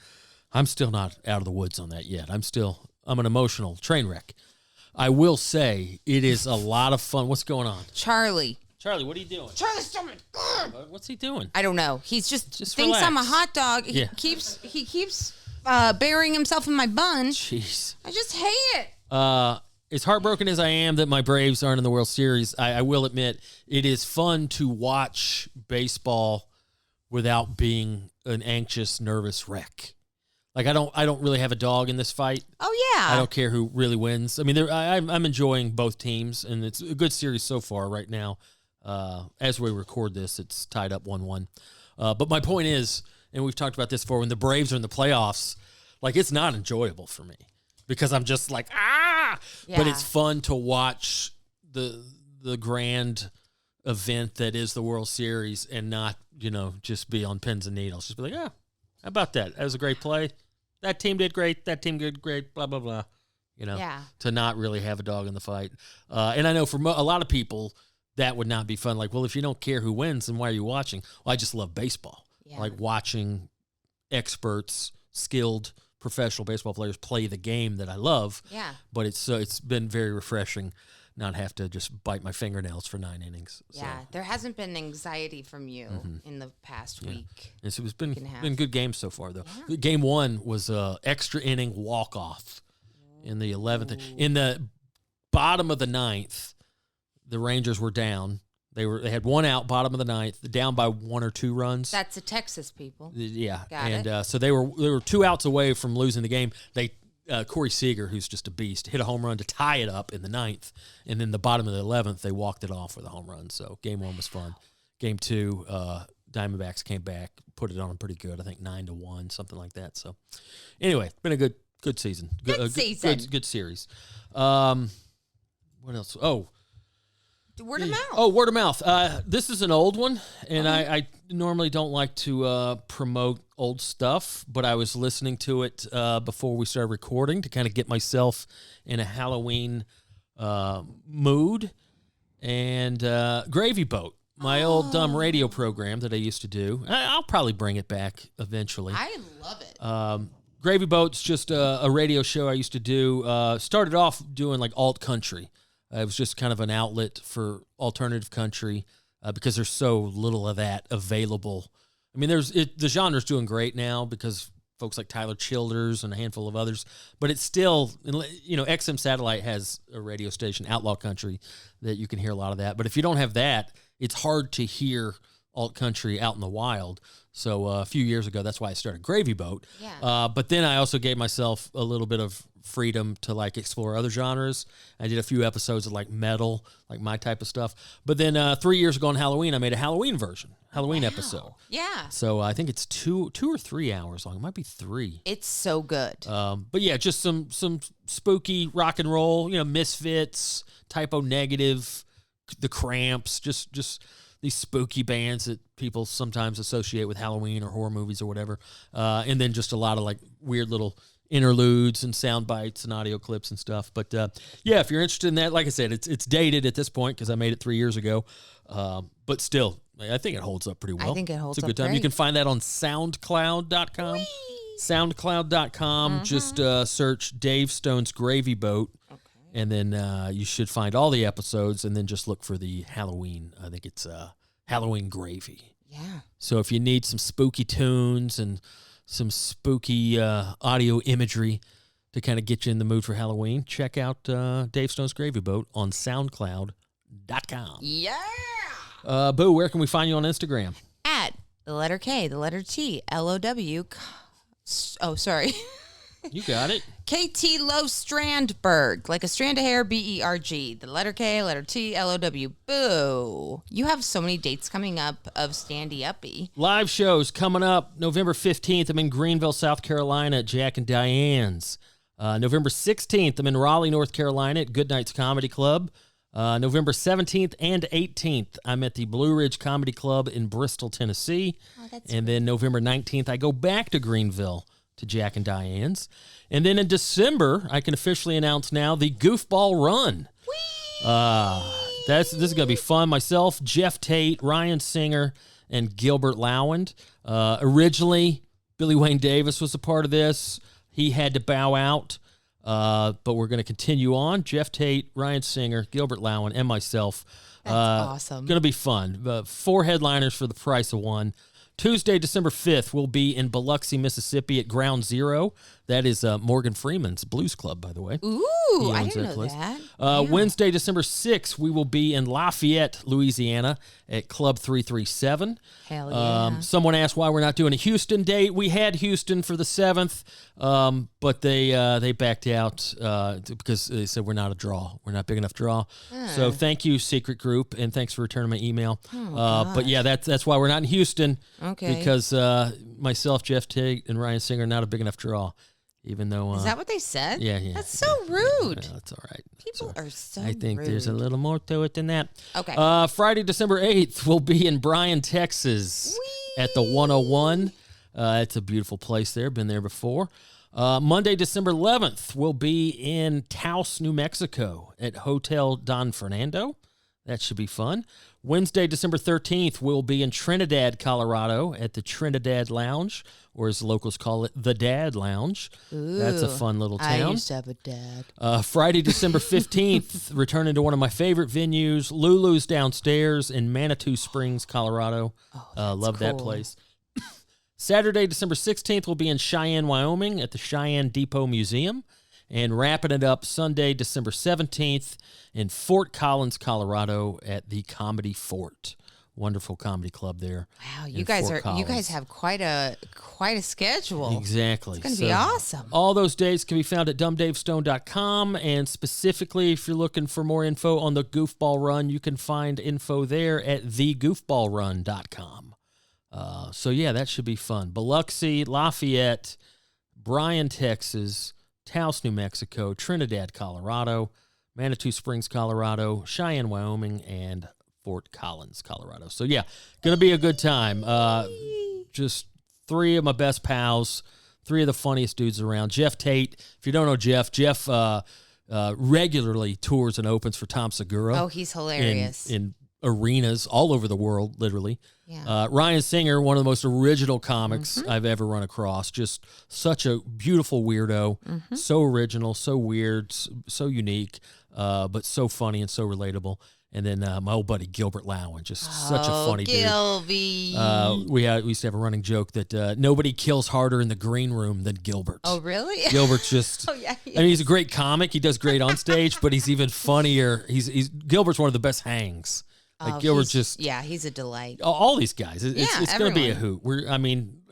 I'm still not out of the woods on that yet. I'm an emotional train wreck. I will say it is a lot of fun. What's going on? Charlie, what are you doing? Charlie's stomach. What's he doing? I don't know. He's just thinks relax. I'm a hot dog. He keeps burying himself in my bun. Jeez. I just hate it. As heartbroken as I am that my Braves aren't in the World Series, I will admit it is fun to watch baseball without being an anxious, nervous wreck. Like I don't really have a dog in this fight. Oh yeah. I don't care who really wins. I mean, I'm enjoying both teams, and it's a good series so far right now. As we record this, it's tied up 1-1. But my point is, and we've talked about this before, when the Braves are in the playoffs, like it's not enjoyable for me because I'm just like Yeah. But it's fun to watch the grand event that is the World Series and not just be on pins and needles. Just be like, how about that? That was a great play. That team did great. That team did great. Blah blah blah. To not really have a dog in the fight. And I know for a lot of people that would not be fun. Like, well, if you don't care who wins, then why are you watching? Well, I just love baseball. Yeah. I like watching experts, skilled professional baseball players play the game that I love. Yeah. But it's been very refreshing not have to just bite my fingernails for 9 innings. Yeah, there hasn't been anxiety from you in the past week. And so it's been good games so far, though. Yeah. Game 1 was a extra inning walk-off in the 11th. In the bottom of the 9th, the Rangers were down. They had one out, bottom of the 9th, down by 1 or 2 runs. That's the Texas people. Yeah, Got it. So they were 2 outs away from losing the game. Corey Seager, who's just a beast, hit a home run to tie it up in the 9th, and then the bottom of the 11th, they walked it off with a home run. So game 1 was fun. Game 2, Diamondbacks came back, put it on them pretty good. I think 9-1, something like that. So anyway, it's been a good season. Good season. Good series. What else? Word of mouth. Oh, word of mouth. This is an old one, and I normally don't like to promote old stuff, but I was listening to it before we started recording to kind of get myself in a Halloween mood. And Gravy Boat, my old dumb radio program that I used to do. I'll probably bring it back eventually. I love it. Gravy Boat's just a radio show I used to do. Started off doing like alt country. It was just kind of an outlet for alternative country because there's so little of that available. I mean, the genre's doing great now because folks like Tyler Childers and a handful of others, but it's still, XM Satellite has a radio station, Outlaw Country, that you can hear a lot of that. But if you don't have that, it's hard to hear alt country out in the wild. So a few years ago, that's why I started Gravy Boat. Yeah. But then I also gave myself a little bit of freedom to like explore other genres. I did a few episodes of like metal, like my type of stuff. But then 3 years ago on Halloween, I made a Halloween episode. Yeah. So I think it's 2 or 3 hours long. It might be 3. It's so good. But yeah, just some spooky rock and roll, Misfits, Typo Negative, The Cramps, just these spooky bands that people sometimes associate with Halloween or horror movies or whatever. And then just a lot of like weird little interludes and sound bites and audio clips and stuff. But yeah, if you're interested in that, like I said, it's dated at this point because I made it 3 years ago. But still, I think it holds up pretty well. I think it holds up. It's a good up time. great. You can find that on SoundCloud.com. Whee! SoundCloud.com. Just search Dave Stone's Gravy Boat. And then you should find all the episodes, and then just look for the Halloween. I think it's Halloween Gravy. Yeah. So if you need some spooky tunes and some spooky audio imagery to kind of get you in the mood for Halloween, check out Dave Stone's Gravy Boat on SoundCloud.com. Yeah. Boo, where can we find you on Instagram? At the letter K, the letter T, LOW. Oh, sorry. You got it. KT Low Strandberg, like a strand of hair, BERG. The letter K, letter T, LOW. Boo. You have so many dates coming up of Standy Uppy. Live shows coming up November 15th. I'm in Greenville, South Carolina at Jack and Diane's. November 16th, I'm in Raleigh, North Carolina at Goodnight's Comedy Club. November 17th and 18th, I'm at the Blue Ridge Comedy Club in Bristol, Tennessee. Oh, that's and then November 19th, I go back to Greenville to Jack and Diane's. And then in December, I can officially announce now the Goofball Run. This is going to be fun. Myself, Jeff Tate, Ryan Singer, and Gilbert Lowand. Originally, Billy Wayne Davis was a part of this. He had to bow out, but we're going to continue on. Jeff Tate, Ryan Singer, Gilbert Lowand, and myself. awesome. Going to be fun. 4 headliners for the price of 1. Tuesday, December 5th, we'll be in Biloxi, Mississippi at Ground Zero. That is Morgan Freeman's Blues Club, by the way. Ooh, I didn't know that. Yeah. Wednesday, December 6th, we will be in Lafayette, Louisiana at Club 337. Hell yeah. Someone asked why we're not doing a Houston date. We had Houston for the 7th, but they backed out because they said we're not a draw. We're not big enough draw. So thank you, Secret Group, and thanks for returning my email. But yeah, that's why we're not in Houston. Okay. Because myself, Jeff Tate, and Ryan Singer are not a big enough draw. Even though is that what they said? Yeah. That's so rude. Yeah, that's all right. People are so I think rude. there's a little more to it than that. Okay. Friday, December 8th, we'll be in Bryan, Texas at the 101. It's a beautiful place there. Been there before. Monday, December 11th, we'll be in Taos, New Mexico at Hotel Don Fernando. That should be fun. Wednesday, December 13th, we'll be in Trinidad, Colorado at the Trinidad Lounge, or as locals call it, the Dad Lounge. Ooh, that's a fun little town. I used to have a dad. Friday, December 15th, returning to one of my favorite venues, Lulu's Downstairs in Manitou Springs, Colorado. Love that place. Saturday, December 16th, we'll be in Cheyenne, Wyoming at the Cheyenne Depot Museum. And wrapping it up Sunday, December 17th in Fort Collins, Colorado at the Comedy Fort. Wonderful comedy club there. Wow, you guys have quite a schedule. Exactly. It's going to be awesome. All those dates can be found at dumbdavestone.com, and specifically if you're looking for more info on the Goofball Run, you can find info there at thegoofballrun.com. So yeah, that should be fun. Biloxi, Lafayette, Bryan, Texas, Taos, New Mexico, Trinidad, Colorado, Manitou Springs, Colorado, Cheyenne, Wyoming, and Fort Collins, Colorado. So, yeah, going to be a good time. Just three of my best pals, three of the funniest dudes around. Jeff Tate, if you don't know Jeff regularly tours and opens for Tom Segura. Oh, he's hilarious. In arenas all over the world, literally. Yeah. Ryan Singer, one of the most original comics I've ever run across. Just such a beautiful weirdo. So original, so weird, so unique, but so funny and so relatable. And then my old buddy Gilbert Lowen, just such a funny Gilby. dude. We used to have a running joke that nobody kills harder in the green room than Gilbert. Oh, really? Gilbert's just. Oh, yeah. I mean, he's a great comic. He does great on stage, but he's even funnier. Gilbert's one of the best hangs. Like Gilbert's just. Yeah, he's a delight. All these guys. It's going to be a everyone. hoot.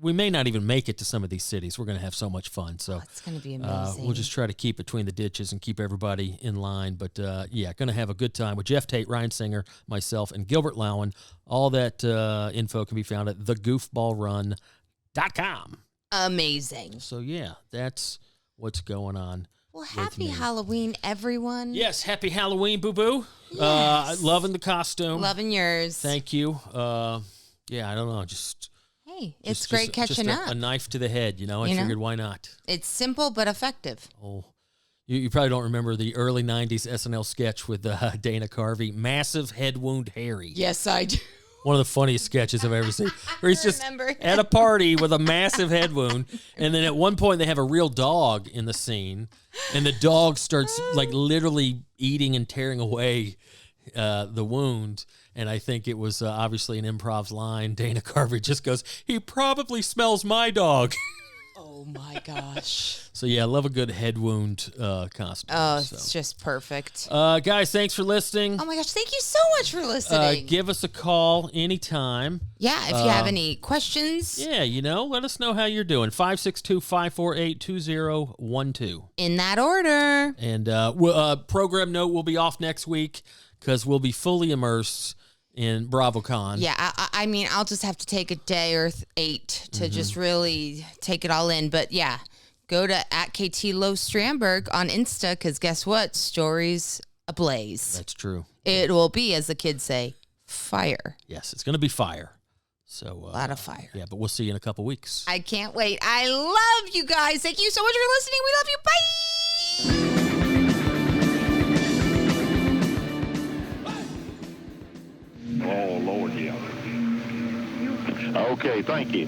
We may not even make it to some of these cities. We're going to have so much fun. So it's going to be amazing. We'll just try to keep between the ditches and keep everybody in line. But yeah, going to have a good time with Jeff Tate, Ryan Singer, myself, and Gilbert Lowen. All that info can be found at thegoofballrun.com. Amazing. So yeah, that's what's going on. Well, happy Halloween, everyone. Yes, happy Halloween, boo-boo. Yes. Loving the costume. Loving yours. Thank you. Yeah, I don't know, Hey, it's great catching up. A knife to the head, I figured, why not? It's simple but effective. Oh, you probably don't remember the early 90s SNL sketch with Dana Carvey, Massive Head Wound Harry. Yes, I do. One of the funniest sketches I've ever seen. Where he's just at a party with a massive head wound, and then at one point they have a real dog in the scene, and the dog starts like literally eating and tearing away the wound. And I think it was obviously an improv line. Dana Carvey just goes, "He probably smells my dog." Oh my gosh. So yeah, I love a good head wound costume. Oh, it's just perfect. Guys, thanks for listening. Oh my gosh, thank you so much for listening. Give us a call anytime. Yeah, if you have any questions. Yeah, let us know how you're doing. 562-548-2012. In that order. And program note will be off next week because we'll be fully immersed in BravoCon. Yeah, I mean, I'll just have to take a day or 8 to just really take it all in. But yeah, go to @KTLowStrandberg on Insta because guess what? Stories ablaze. That's true. It will be, as the kids say, fire. Yes, it's going to be fire. So a lot of fire. Yeah, but we'll see you in a couple weeks. I can't wait. I love you guys. Thank you so much for listening. We love you. Bye. Oh, Lord, yeah. Okay, thank you.